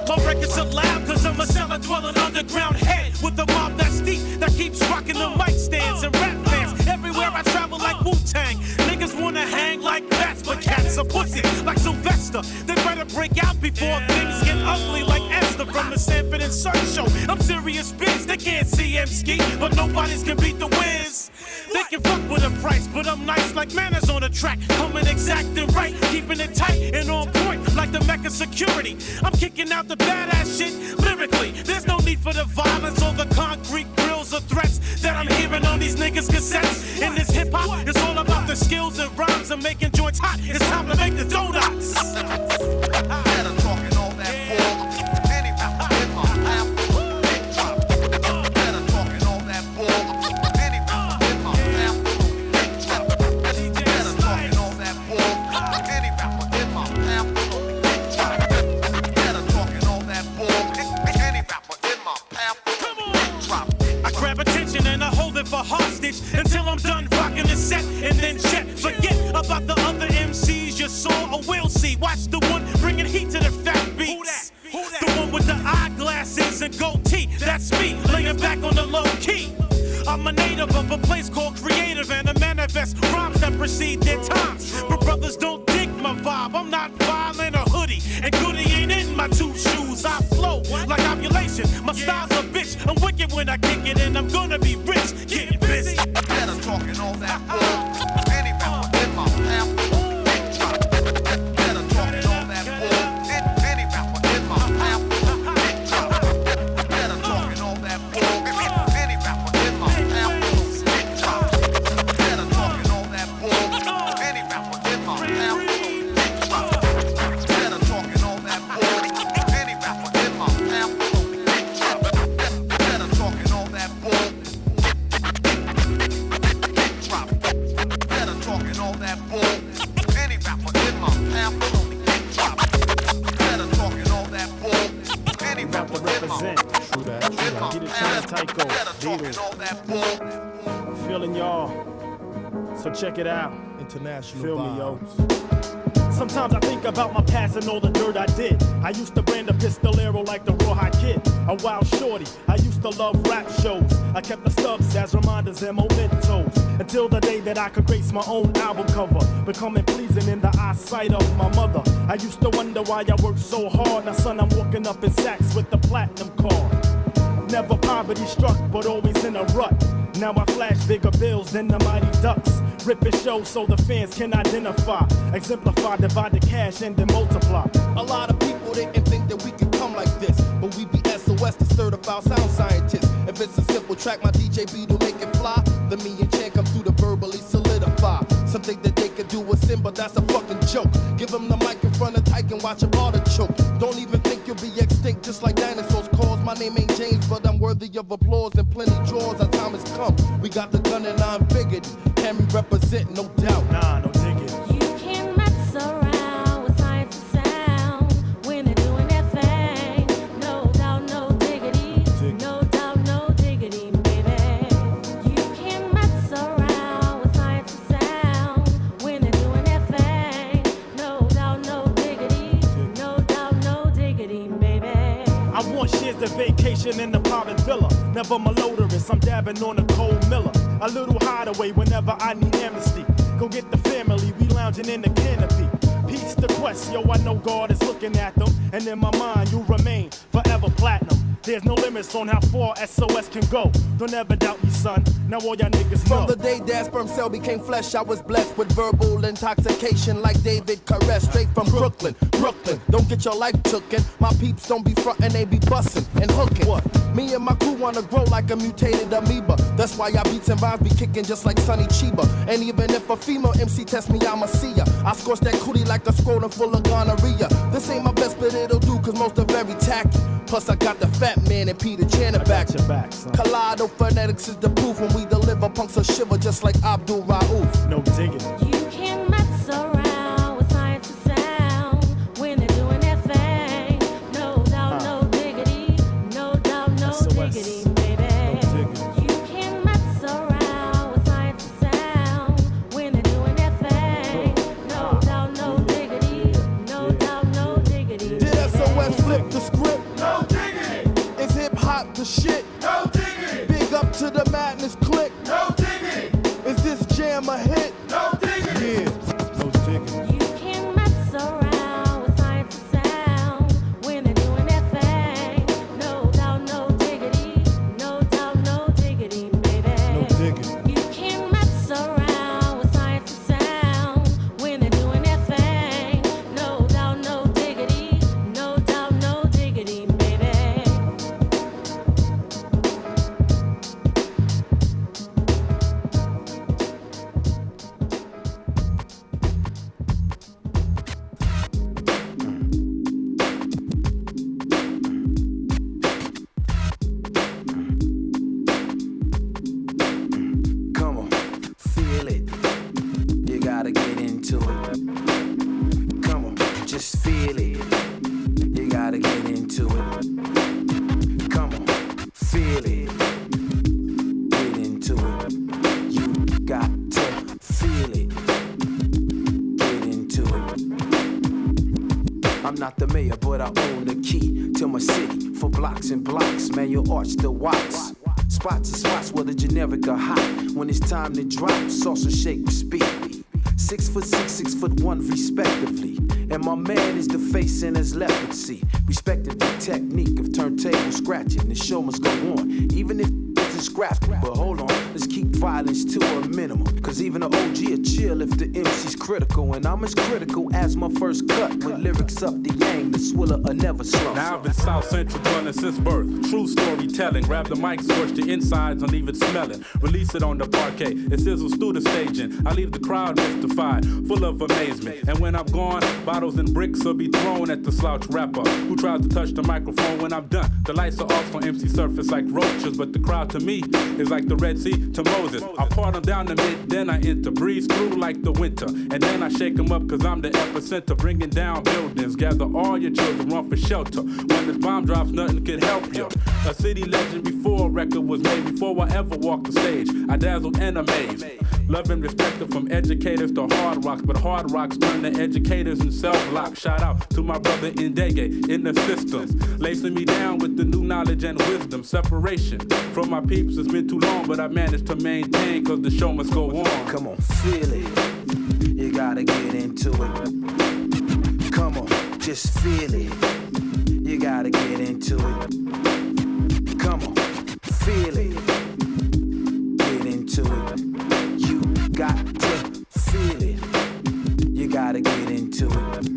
My records are loud cause I'm a cellar dwelling underground head with a mob that's deep that keeps rocking the mic stands and rap fans. Everywhere I travel like Wu-Tang. Niggas wanna hang like bats, but cats are pussy like Sylvester. They better break out before things get ugly like Esther from the Sanford and Son show. I'm serious biz, they can't see him ski, but nobody's can beat the Wiz. They can fuck with a price, but I'm nice like manners on the track. Coming exact and right, keeping it tight and on point like the Mecca security. I'm kicking out the badass shit lyrically. There's no need for the violence or the concrete grills or threats that I'm hearing on these niggas' cassettes. In this hip hop, it's all about the skills and rhymes and making joints hot. It's time to make the donuts. Better talking all that bull. Any rapper in my mouth. Better talking all that bull. Any rapper in my mouth. Better talking all that bull. Any rapper in my mouth. Better talking all that bull. Any rapper in my mouth. I grab attention and I hold it for hostage until I'm done rocking the set and then jet. Forget about the other MCs you saw or will see. Watch the one bringing heat to the fat beats. The one with the eyeglasses and goatee. That's me, laying back on the low key. I'm a native of a place called Creative and I manifest rhymes that precede their times. But brothers don't dig my vibe. I'm not violent or hoodie, and goody ain't in my two shoes. I flow like ovulation. My style's a bitch. I'm wicked when I kick it, and I'm gonna be rich. Getting busy. Better talking all that bull. Any rapper in my mouth. Better talking all that bull. Any rapper in my mouth. Better talking all that bull. Any rapper in my mouth. Better talking all that bull. Any rapper in my mouth. Better talking all that bull. Any rapper in my mouth. Better talking all that bull. Better talking all that bull. Any rapper in my mouth. Better talking all that bull. Any rapper in my mouth. Get it tight, Tycho. Better talking all that bull. Feeling y'all. So check it out. International Feel me, vibes. yo. Sometimes I think about my past and all the dirt I did. I used to brand a pistolero like the Rawhide Kid, a wild shorty. I used to love rap shows. I kept the stubs as reminders and mementos until the day that I could grace my own album cover, becoming pleasing in the eyesight of my mother. I used to wonder why I worked so hard. Now son, I'm walking up in sacks with the platinum card. Never poverty struck, but always in a rut. Now I flash bigger bills than the Mighty Ducks. Ripping shows so the fans can identify, exemplify, divide the cash and then multiply. A lot of people didn't think that we could come like this, but we be SOS, the certified sound scientists. If it's a simple track, my DJ B to make it fly, then me and Chan come through to verbally solidify. Something that they could do with sin, but that's a fucking joke. Give them the mic in front of Tyke and watch him artichoke. Don't even think you'll be extinct, just like dinosaurs cause. My name ain't James, but I'm worthy of applause and plenty draws. Our time has come. We got the gun and I'm figured. Can we represent? No doubt. Nah, no diggity. You can mess around with science and sound when they're doing their thing. No doubt, no diggity. No doubt, no diggity, baby. You can mess around with science and sound when they're doing their thing. No doubt, no diggity. No doubt, no diggity, baby. I want shares to vacation in the private villa. Never malodorous, I'm dabbing on a cold Miller. A little hideaway whenever I need amnesty. Go get the family, we lounging in the canopy. Peace to quest, yo, I know God is looking at them. And in my mind, you remain forever platinum. There's no limits on how far SOS can go. Don't ever doubt me, son. Now all y'all niggas know. From the day that sperm cell became flesh, I was blessed with verbal intoxication like David Caress. Straight from Brooklyn. Don't get your life tooken. My peeps don't be frontin', they be bustin' and hookin'. What? Me and my crew wanna grow like a mutated amoeba. That's why y'all beats and rhymes be kicking just like Sonny Chiba. And even if a female MC test me, I'ma see ya. I scorch that cootie like a scrotum full of gonorrhea. This ain't my best, but it'll do, cause most are very tacky. Plus I got the fat man and Peter Channer back. Kaleido phonetics is the proof when we deliver punks a shiver just like Abdul Rauf. No digging. You can mess around with science and sound when they're doing their thing. No doubt, no diggity. No doubt, no diggity, baby. You can mess around with science and sound when they're doing their thing. No doubt, no diggity. No doubt, no diggity. Did SOS flip the script? No diggity. Is hip hop the shit? No diggity. Big up to the madness click. No diggity. Is this jam a hit? No diggity. Yeah. No diggity. You can mess around with science and sound when they're doing their thing. No doubt, no diggity. No doubt, no diggity, baby. No diggity. You can mess around with science and sound when they're doing their thing. No doubt, no diggity. No doubt, no diggity, baby. Come on, feel it. You gotta get into it. Come on, just feel it. You gotta get into it. Come on, feel it. Get into it. You got to feel it. Get into it. I'm not the mayor, but I own the key to my city. For blocks and blocks, man, you arch the watts. Spots and spots, whether generic or hot. When it's time to drop, sauce or shake with speed. 6'6", 6'1", respectively. And my man is the face in his leprosy. Respected the technique of turntable scratching. The show must go on, even if it's a scrap. But hold on, let's keep violence to a minimum. Cause even an OG will chill if the MC's critical. And I'm as critical as my first cut. With lyrics up the yang, the swiller will never slow. Now I've been South Central running since birth. True storytelling. Grab the mic, scorch the insides, and leave it smelling. Release it on the parquet. It sizzles through the staging. I leave the crowd mystified, full of amazement. And when I'm gone, bottles and bricks will be thrown at the slouch rapper who tries to touch the microphone when I'm done. The lights are off on MC surface like roaches, but the crowd to me is like the Red Sea to Moses. I part them down the mid, then I enter, breeze through like the winter, and then I shake them up cause I'm the epicenter, bringing down buildings. Gather all your children, run for shelter. When this bomb drops, nothing could help you. A city legend before a record was made, before I ever walked the stage. I dazzled and amazed. Love and respect from educators to hard rocks, but hard rocks turn to educators and self-lock. Shout out to my brother Ndege in the systems, lacing me down with the new knowledge and wisdom. Separation from my peeps has been too long, but I managed to maintain, cause the show must go on. Come on, feel it. You gotta get into it. Come on, just feel it. You gotta get into it. Come on, feel it. Get into it. You got to feel it. You gotta get into it.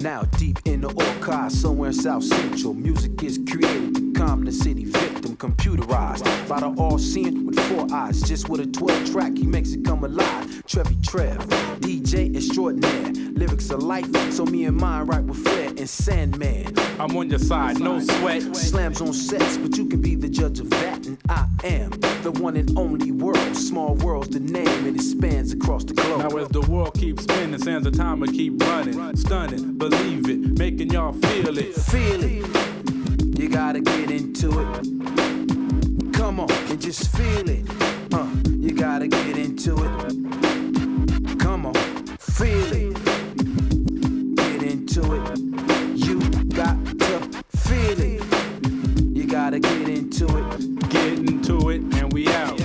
Now deep in the archives, somewhere in South Central, music is created to calm the city victim, computerized by the all-seeing with 4 eyes. Just with a 12 track, he makes it come alive. Trevi Trev, DJ extraordinaire, lyrics of life, so me and mine write with flair and Sandman. I'm on your side, no sweat. Slams on sets, but you can be the judge of that, and I am the one and only world. Small world's the name, and it spans across the globe. Now as the world keeps spinning, sands of time will keep running, stunning, believe it, making y'all feel it. Feel it. You gotta get into it. Come on, and just feel it. You gotta get into it. Come on, feel it. Get into it. You got to feel it. You gotta get into it. Get into it, and we out.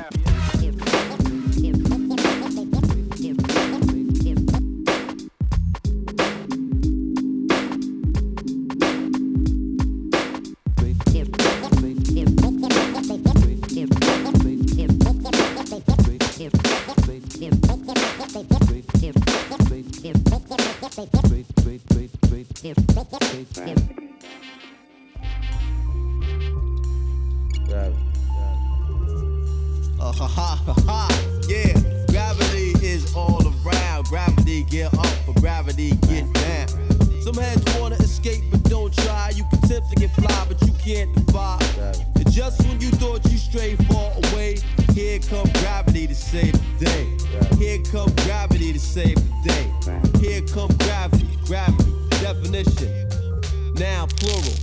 Yeah, gravity is all around. Gravity get up, but gravity get down. Some heads wanna escape, but don't try. You can attempt to get fly, but you can't defy. And just when you thought you strayed far away, here come gravity to save the day. Here come gravity to save the day. Here come gravity, gravity, definition. Now plural.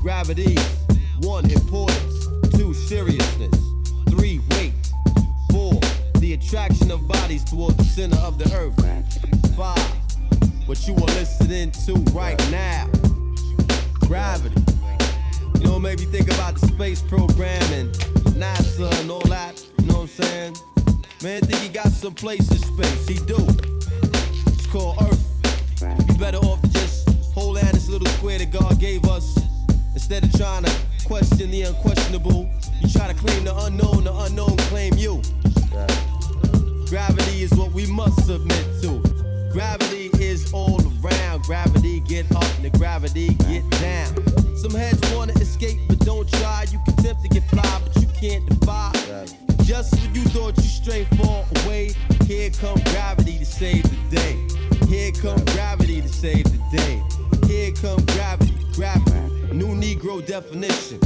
Gravity, 1, importance. 2, seriousness. 3, weight. 4, the attraction of bodies towards the center of the earth. 5, what you are listening to right now. Gravity. You know, maybe think about the space program and NASA and all that. You know what I'm saying? Man, think he got some place in space. He do. It's called Earth. You better off to just hold on this little square that God gave us. Instead of trying to question the unquestionable, you try to claim the unknown claim you. Gravity is what we must submit to. Gravity is all around. Gravity get up and the gravity get down. Some heads wanna escape but don't try. You can attempt to get fly but you can't defy. Just when you thought you strayed far away, here come gravity to save the day. Here come gravity to save the day. Here come gravity, gravity. New Negro definition.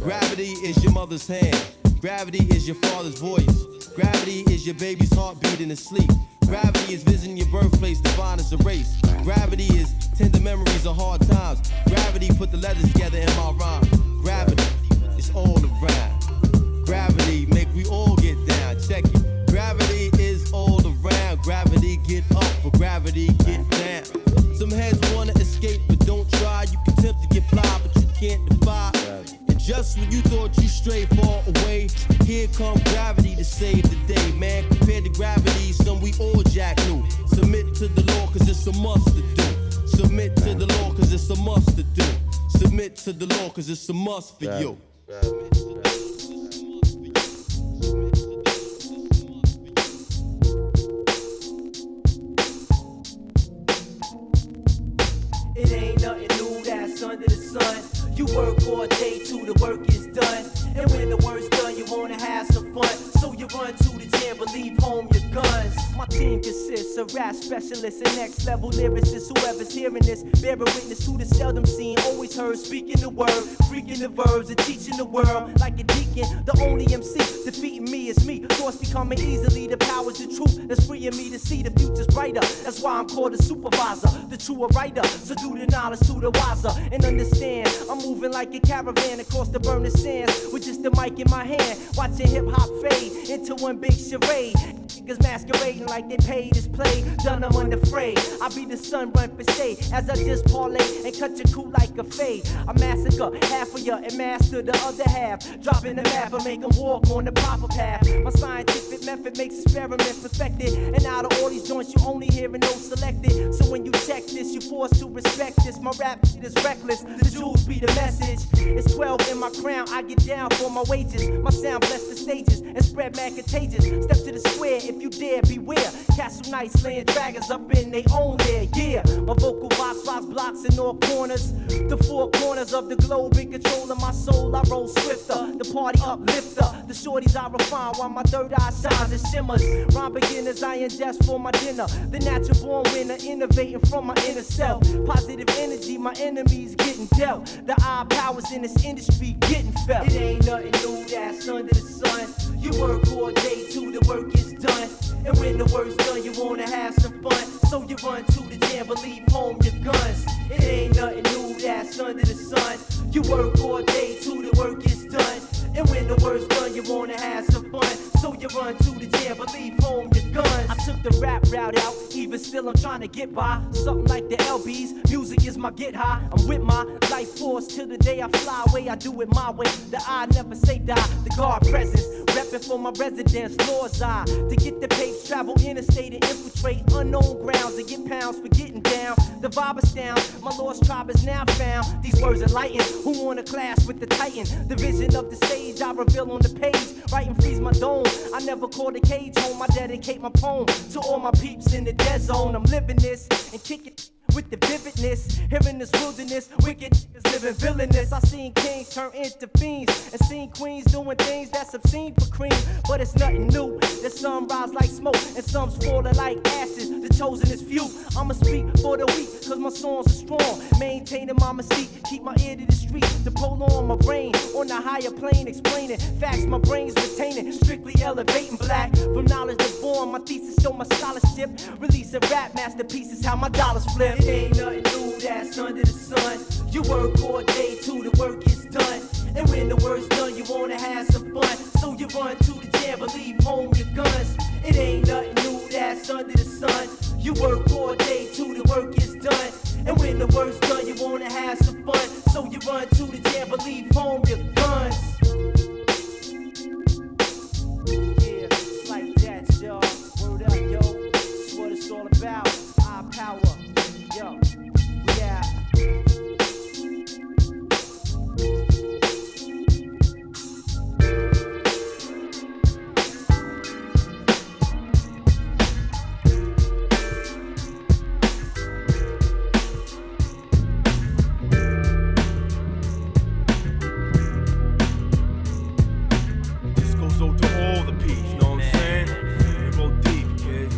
Gravity is your mother's hand. Gravity is your father's voice. Gravity is your baby's heartbeat in his sleep. Gravity is visiting your birthplace, divine as a race. Gravity is tender memories of hard times. Gravity put the letters together in my rhyme. Gravity is all around. Gravity make we all get down. Check it. Gravity is all around. Gravity get up, but gravity get down. Some heads wanna escape, but don't try. You can attempt to get fly, but you can't defy. And just when you thought you strayed far away, here come gravity to save the day, man. Compared to gravity, some we all jack new. Submit to the law, cause it's a must to do. Submit to the law, cause it's a must to do. Submit to the law, cause it's a must for you. It ain't nothing new that's under the sun. You work all day till the work is done. And when the work's done, you wanna have some fun. So you run to the gym, but leave home your guns. My team consists of rap specialists and next level lyricists. Whoever's hearing this, bear a witness to the seldom seen. Always heard speaking the word, freaking the verbs, and teaching the world like a deacon. The only MC defeating me is me. Thoughts becoming easily the power's the truth that's freeing me to see the future's brighter. That's why I'm called a supervisor, the truer writer. So do the knowledge to the wiser and understand. I'm moving like a caravan across the burning sands with just the mic in my hand, watching hip hop fade into one big charade. Niggas masquerading like they paid this play, done I'm unafraid. I be the sun run for shade as I just parlay and cut your crew like a fade. I massacre half of ya and master the other half. Dropping the map and make them walk on the proper path. My scientific method makes experiments perfected, and out of all these joints you only hearing those selected. So when you check this, you forced to respect this. My rap shit is reckless, the jewels be the message. It's 12 in my crown, I get down for my wages. My sound bless the stages and spread mad contagious. Step to the square if you dare, beware. Castle Knights laying dragons up in they own there, yeah. My vocal box rocks blocks in all corners. The four corners of the globe in control of my soul. I roll swifter, the party uplifter. The shorties I refine while my third eye shines and shimmers. Rhyme beginners I ingest for my dinner. The natural born winner, innovating from my inner self. Positive energy, my enemies getting dealt. The eye powers in this industry getting felt. It ain't nothing new that's under the sun. You work all day till the work is done. And when the work's done, you wanna have some fun. So you run to the jam, but leave home your guns. It ain't nothing new that's under the sun. You work all day till the work is done. And when the work's done, you wanna have some fun. So you run to the jam, but leave home your guns. I took the rap route out, even still I'm trying to get by. Something like the LBs, music is my get high. I'm with my life force till the day I fly away. I do it my way, the I never say die. The guard presence, repping for my residence, Lord's eye. To get the papes, travel interstate and infiltrate unknown grounds and get pounds for getting down. The vibe astounds, my lost tribe is now found. These words enlighten, who wanna clash with the titan? The vision of the stage I reveal on the page. Writing frees my dome, I never call the cage home. I dedicate my poem to all my peeps in the dead zone. I'm living this and kicking with the vividness. Here in this wilderness, wicked niggas living villainous. I seen kings turn into fiends and seen queens doing things that's obscene for cream. But it's nothing new, the sun rise like smoke and some's falling like ashes. The chosen is few, I'ma speak for the weak, cause my songs are strong. Maintaining my mystique, keep my ear to the street. To prolong my brain on the higher plane, explaining facts my brain's retaining. Strictly elevating black, from knowledge to born. My thesis show my scholarship. Releasing rap masterpieces, how my dollars flip. It ain't nothing new that's under the sun. You work all day till the work is done. And when the work's done, you wanna have some fun. So you run to the jam, but leave home your guns. It ain't nothing new that's under the sun. You work all day till the work is done. And when the work's done, you wanna have some fun. So you run to the jam, but leave home your guns. Yeah, it's like that, y'all. Word up, yo. That's what it's all about. Our power. Yo, we out. This goes out to all the peeps, you know what I'm saying? Go deep, kid.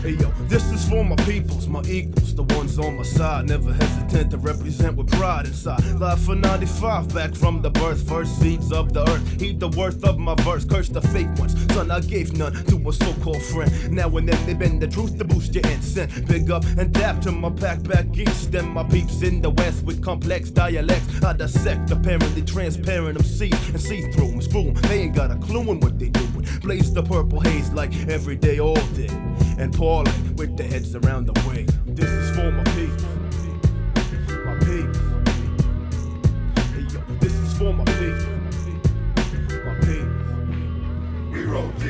Hey yo, this is for my peoples, my equals, the ones on my side. Never hesitant to represent with pride inside. Live for 95, back from the birth. First seeds of the earth, heed the worth of my verse. Curse the fake ones, son, I gave none to a so-called friend. Now and then they bend the truth to boost your incense. Big up and dap to my pack back east. And my peeps in the west with complex dialects. I dissect apparently transparent MCs and see-through them, screw them. They ain't got a clue in what they doing. Blaze the purple haze like every day, all day. And Paulie with the heads around the way. This is for my peeps. My peeps. Hey yo, this is for my peeps. My peeps.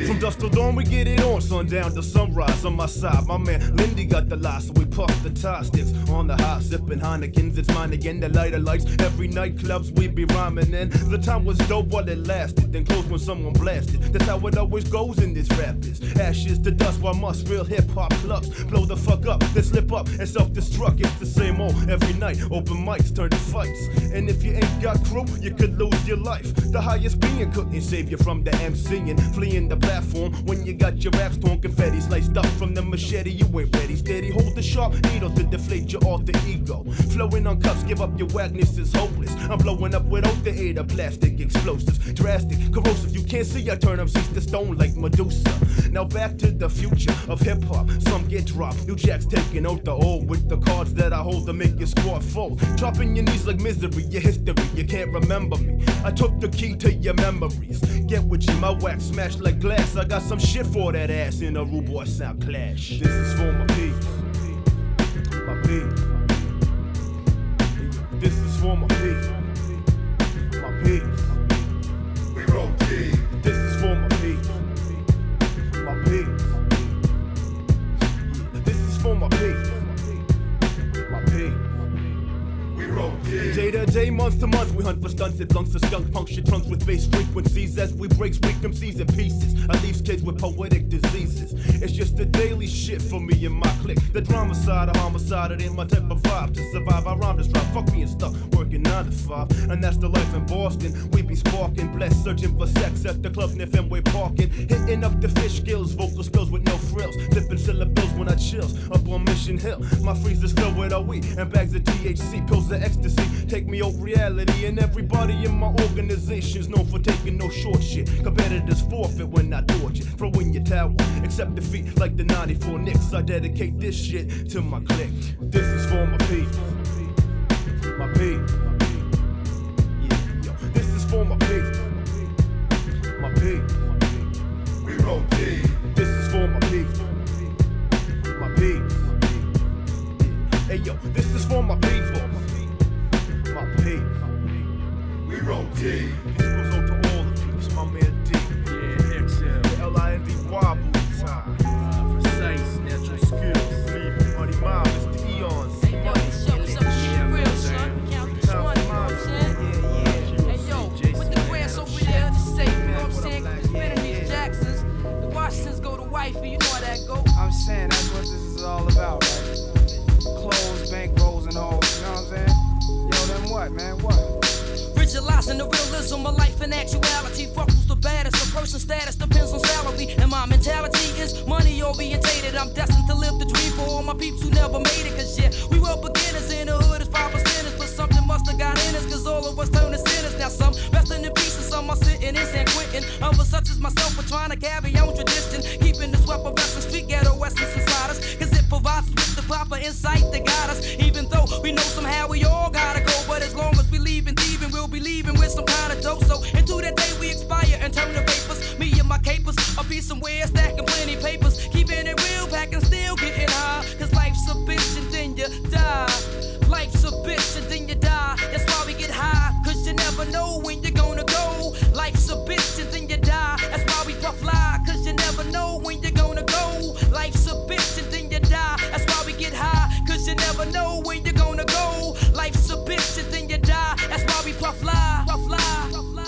From dusk till dawn we get it on, sundown to sunrise. On my side, my man Lindy got the lie, so we puff the tie sticks on the high, sipping Heinekens. It's mine again, the lighter lights. Every night clubs we be rhyming in. The time was dope while it lasted, then closed when someone blasted. That's how it always goes in this rap biz. Ashes to dust while must real hip hop clubs blow the fuck up, then slip up and self-destruct. It's the same old every night. Open mics turn to fights, and if you ain't got crew, you could lose your life. The highest being couldn't save you from the MCing, fleeing the platform when you got your raps torn. Confetti sliced up from the machete, you ain't ready. Steady, hold the sharp needle to deflate your alter ego. Flowing on cups, give up your wagness is hopeless. I'm blowing up without the aid of plastic explosives. Drastic, corrosive, you can't see I turn them seats to stone like Medusa. Now back to the future of hip hop. Some get dropped, new jacks taking out the old with the cards that I hold to make your squad fold. Dropping your knees like misery, your history, you can't remember me. I took the key to your memories. Get with you, my wax smash like solid glass. I got some shit for that ass in a rude boy sound clash. This is for my people. My people. This is for my people. My people. We roll deep. This is for my people. My people. This is for my people. My people. We roll deep. Day to day, month to month, we hunt for stunts and blunts of skunk, puncture trunks with bass frequencies as we break MCs in pieces. I leave kids with poetic diseases. It's just the daily shit for me and my clique. The drama side, the homicide, it ain't my type of vibe. To survive, I rhyme to strive, fuck being stuck, working 9 to 5. And that's the life in Boston. We be sparking, blessed, searching for sex at the club near Fenway Parking. Hitting up the fish skills, vocal spills with no frills. Flipping syllables when I chills up on Mission Hill. My freezer's filled with a weed and bags of THC, pills of ecstasy. Take me over reality, and everybody in my organization's known for taking no short shit. Competitors forfeit when I torture. Throw in your towel, accept defeat like the 94 Knicks. I dedicate this shit to my clique. This is for my people. My people. Yeah, yo. This is for my people. My people. We roll deep. This is for my people. My people. Yeah. Hey yo, this is for my people. My people. We roll deep. This goes out to all the peeps. My man D. Yeah, XL. L-I-N-D-Y, booty time. Precise, natural skills. Money mile, Mr. Eons. Hey, yo, show me some shit real, son. Count this money, you know what I'm saying? Hey, yo, with the grass over there, the safe, you know what I'm saying? Cause it's been in these Jacksons. The Washingtons go to wifey, you know how that go. I'm saying that's what this is all about, right? Clothes, bank rolls, and hoes, you know what I'm saying? Yo, then what, man, what? Visualizing the realism of life and actuality. Fuck who's the baddest, the person's status depends on salary. And my mentality is money orientated. I'm destined to live the dream for all my peeps who never made it. Cause yeah, we were beginners in the hood as 5%ers. But something must have got in us, cause all of us turn to sinners. Now some resting in peace and some are sitting in San Quentin. Others such as myself are trying to carry on tradition. Keeping the sweat of Western street ghetto essence inside us. Cause it provides us with the proper insight that guide us. Even though we know somehow we all gotta go. But as long as we leave and thieving, we'll be leaving with some kind of dope. So into that day we expire and turn to vapors. Me and my capers, I'll be somewhere stacking plenty papers. Keeping it real, packing still getting high. Cause life's a bitch and then you die. Life's a bitch and then you die. That's why we get high, cause you never know when you're gonna go. Life's a bitch and then you die. That's why we puff lie, cause you never know when you're gonna go. Life's a bitch and then you die. That's why we get high, cause you never know when you're gonna go. Life's a bitch and then you die. That's why we puff lie, puff lie, puff lie.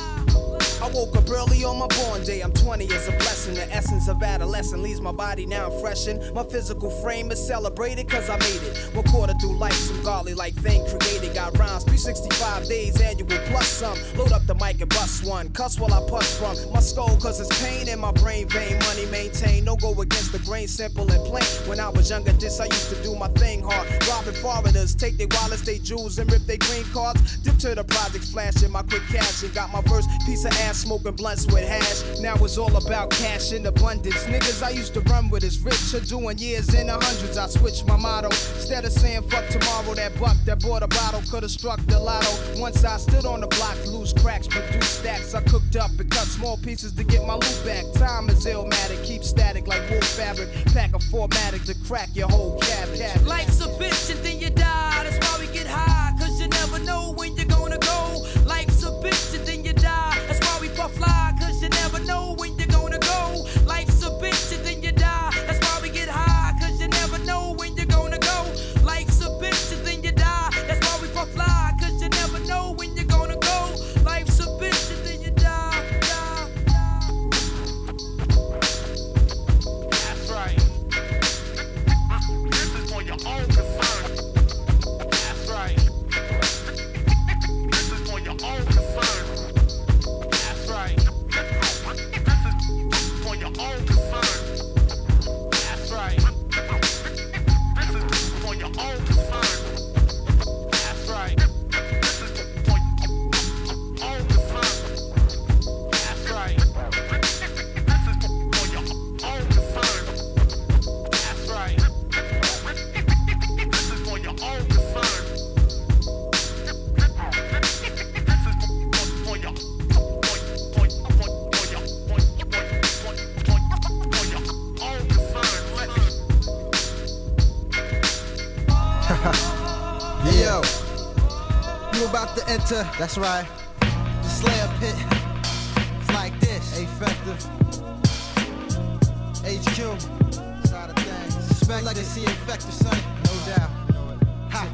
I woke up early on my born day. I'm 20 is a blessing. The essence of adolescence leaves my body now freshened. My physical frame is celebrated cause I made it. One quarter through life, some godly like thing created. Got rhymes 365 days annual plus some. Load up the mic and bust one. Cuss while I puss from my skull cause it's pain in my brain vein. Money maintained, no go against the grain, simple and plain. When I was younger, this I used to do my thing hard. Robbing foreigners, take their wallets, they jewels, and rip their green cards. Dip to the projects, flashing my quick cash and got my first piece of ass smoking blunts with hash. Now it's all about cash in abundance. Niggas I used to run with is rich, are doing years in the hundreds. I switched my motto. Instead of saying fuck tomorrow, that buck that bought a bottle could've struck the lotto. Once I stood on the block, loose cracks, produced stacks. I cooked up and cut small pieces to get my loot back. Time is illmatic, keep static like wool fabric. Pack a 4matic to crack your whole cabbage. Life's a bitch and then you die. That's why we get high, cause you never know when you're gonna go. Life's a bitch and then you die. That's why we puff fly, cause you never know when you're gonna go. Life's a bitch and then you die. That's why we get high, cause you never know when you're gonna go. Life's a bitch and then you die. That's why we puff fly, cause you never know when you're gonna go. Life's a bitch and then you die. That's right. This is for your own concern. That's right. This is for your own concern. That's right. This is for your own concern. That's right. This is for your own concern. That's right. This is for your own concern. That's right. This is for your own concern. That's right. This is for your own concern. This is for your enter, that's right, the Slayer pit. It's like this, effective. HQ, side of things. Suspect legacy effective, son, no doubt. Ha,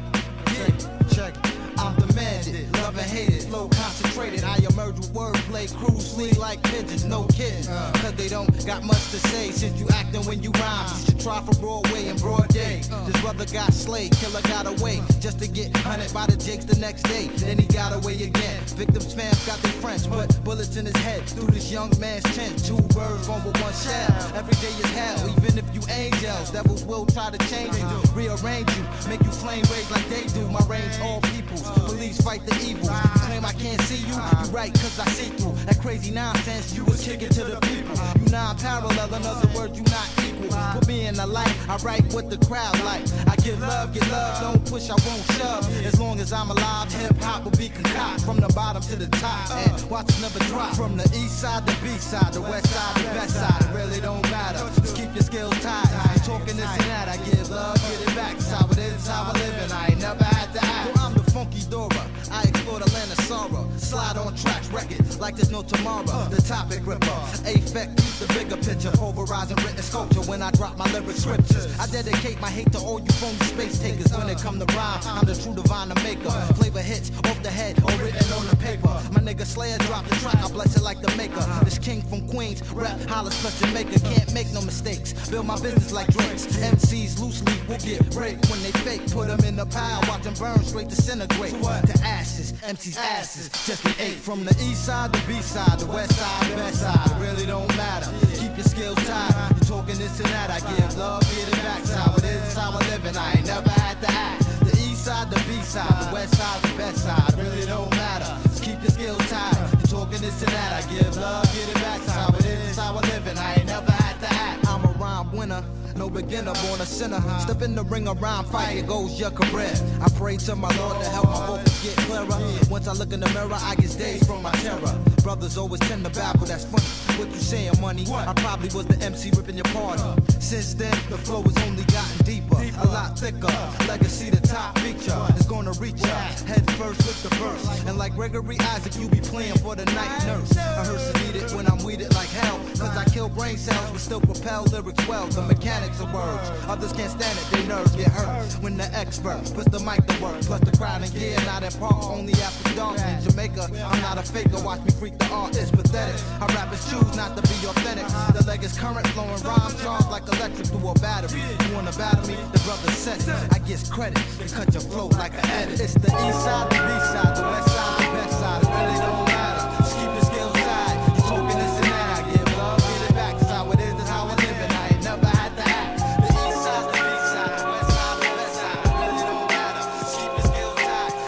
check. I'm demanded, love and hated, slow concentrated. I emerge with wordplay, crews flee like pigeons, no kidding. Cause they don't got much to say since you acting when you rhyme. You should try for Broadway and broad day. This brother got slayed, killer got away just to get hunted by the Jakes the next day. Then he got away again. Victims' fans got their friends, put bullets in his head through this young man's chin. 2 birds, one with 1 shell. Every day is hell, even if you angels. Devils will try to change you, rearrange you, make you flame rage like they do. My range all peoples. Police fight the evil. Claim I can't see you. You right, cause I see through that crazy nonsense you was kicking to the people. You non-parallel, in other words, you not equal. For being a light, I write what the crowd like. I give love, don't push, I won't shove. As long as I'm alive, hip-hop will be concoct from the bottom to the top. And watch it never drop. From the east side to B side, the west side to best side. It really don't matter. Just keep your skills tight. I ain't talking this and that. I give love, get it back. It's how it is, how I live, and I ain't never had to act. Well, I'm the funky Dora. I explore the land of sorrow. Slide on tracks, records like there's no tomorrow. The topic ripper. Affect keep the bigger picture. Pulverizing written sculpture when I drop my lyric scriptures. I dedicate my hate to all you phony space takers. When it come to rhyme, I'm the true divine maker. Flavor hits off the head or written on the paper. My nigga Slayer drop the track, I bless it like the maker. This king from Queens, rap hollers plus Jamaica. Can't make no mistakes. Build my business like Drake's. MCs loosely will get break when they fake. Put them in the pile, watch them burn straight disintegrate. To ashes, MC's asses, just an 8. From the east side to B side, the west side, best side. It really don't matter. Keep your skills tight. You talking this and that. I give love, get it back. It's how it is, it's how I live, and I ain't never had to act. The east side, the B side, the west side, the best side. It really don't matter. Just keep your skills tight. You talking this and that. I give love, get it back. It's how it is, it's how I live, and I ain't never had to act. I'm a rhyme winner. No beginner, born a sinner. Step in the ring around, fight, here goes your career. I pray to my Lord to help my focus get clearer. Once I look in the mirror, I get days from my terror. Brothers always tend to babble, that's funny. What you saying, money? I probably was the MC ripping your party. Since then, the flow has only gotten deeper, a lot thicker. Legacy, the top feature, is gonna reach ya. Head first with the verse. And like Gregory Isaac, you be playing for the night nurse. A hearse is needed when I'm weeded like hell. Cause I kill brain cells, but still propel lyrics well. The mechanics of words, others can't stand it, their nerves get hurt. When the expert puts the mic to work, plus the crowd and gear, not in park, only after dark. In Jamaica, I'm not a faker, watch me freak the art, it's pathetic. How rappers choose not to be authentic. The leg is current flowing, rhyme charged like electric through a battery. You wanna battle me? The brother said it. I get credit, you cut your flow like an edit. It's the east side, the B side, the west side, the best side. It really don't matter. Just keep your skills tight. You talking this and that. I give love, get it back. It's how it is, it's how I live, and I ain't never had to act. The east side, the B side, the west side, the best side. It really don't matter. Just keep your skills tight.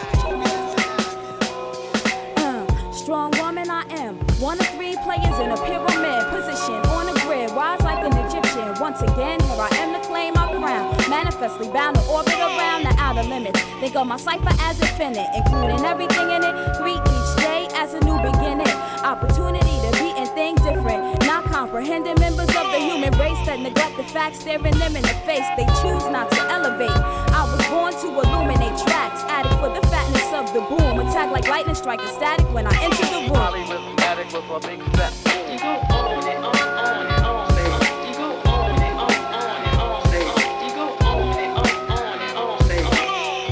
Strong woman I am. One of 3 players in a pyramid position on a grid, rise like an Egyptian. Once again, here I am to claim my crown. Manifestly bound to orbit around the outer limits. Think of my cipher as infinite, including everything in it. Greet each day as a new beginning. Opportunity to be and think different. Not comprehending members of the human race that neglect the facts, staring them in the face. They choose not to elevate. I was born to illuminate tracks, addict for the fatness of the boom. Attack like lightning, striking static when I enter the room. Polyrhythmatic with a big fat boom. You go on and on and on stage. You go on and on and on stage. You go on and on stage.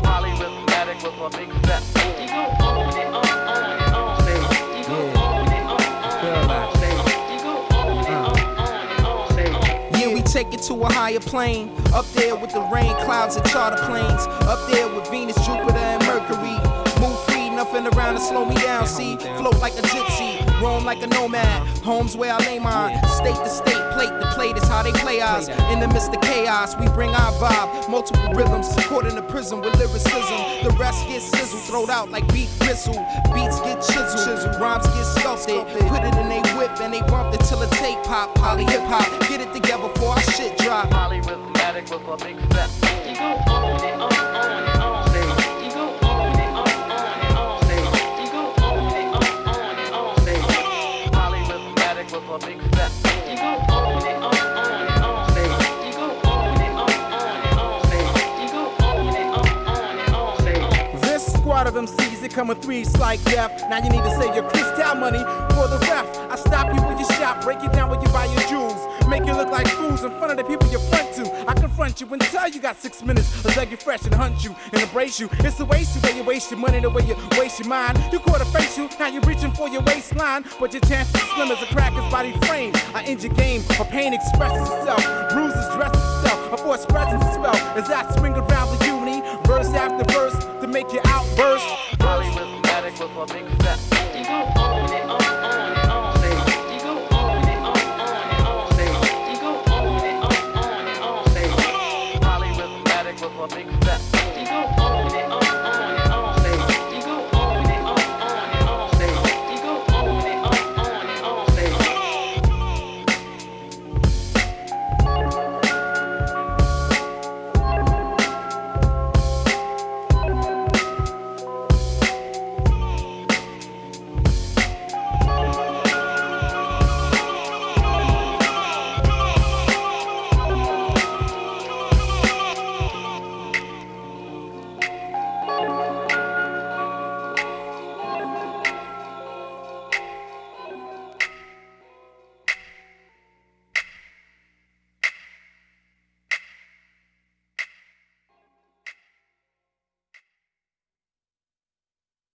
Polyrhythmatic with a big fat boom. You go on and on stage. You go on and on stage. You go on and on stage. Yeah, we take it to a higher plane. Up there with the rain clouds and charter planes. Up there with Venus, Jupiter, and Mercury. Move free, nothing around to slow me down. See, float like a gypsy, roam like a nomad. Home's where I lay mine. State to state, plate to plate is how they play ours. In the midst of chaos, we bring our vibe. Multiple rhythms, supporting the prism with lyricism. The rest gets sizzled, thrown out like beef bristle. Beats get chiseled, rhymes get sculpted. Put it in they whip and they bump it till it take pop. Poly hip hop, get it together before our shit drop. Polyrhythmatic with a big fat boom. You go on and on and on stage. You go on and on and on stage. You go on and on and on stage. Polyrhythmatic with a big fat boom. You go on and on and on stage. You go on and on and on stage. You go on and on and on stage. This squad of MCs, they coming 3 like death. Now you need to save your crystal money for the ref. I stop you when you shop, break it down when you buy your jewels. Make you look like fools in front of the people you front to. I confront you and tell you got 6 minutes to leg you fresh and hunt you and embrace you. It's the waste you, way you waste your money, the way you waste your mind. You caught a facial, now you're reaching for your waistline, but your chances are slim as a cracker's body frame. I end your game, for pain expresses itself, bruises dresses itself, before its presence is felt. As I swing around the uni, verse after verse, to make you outburst. Hollywood, with a big step.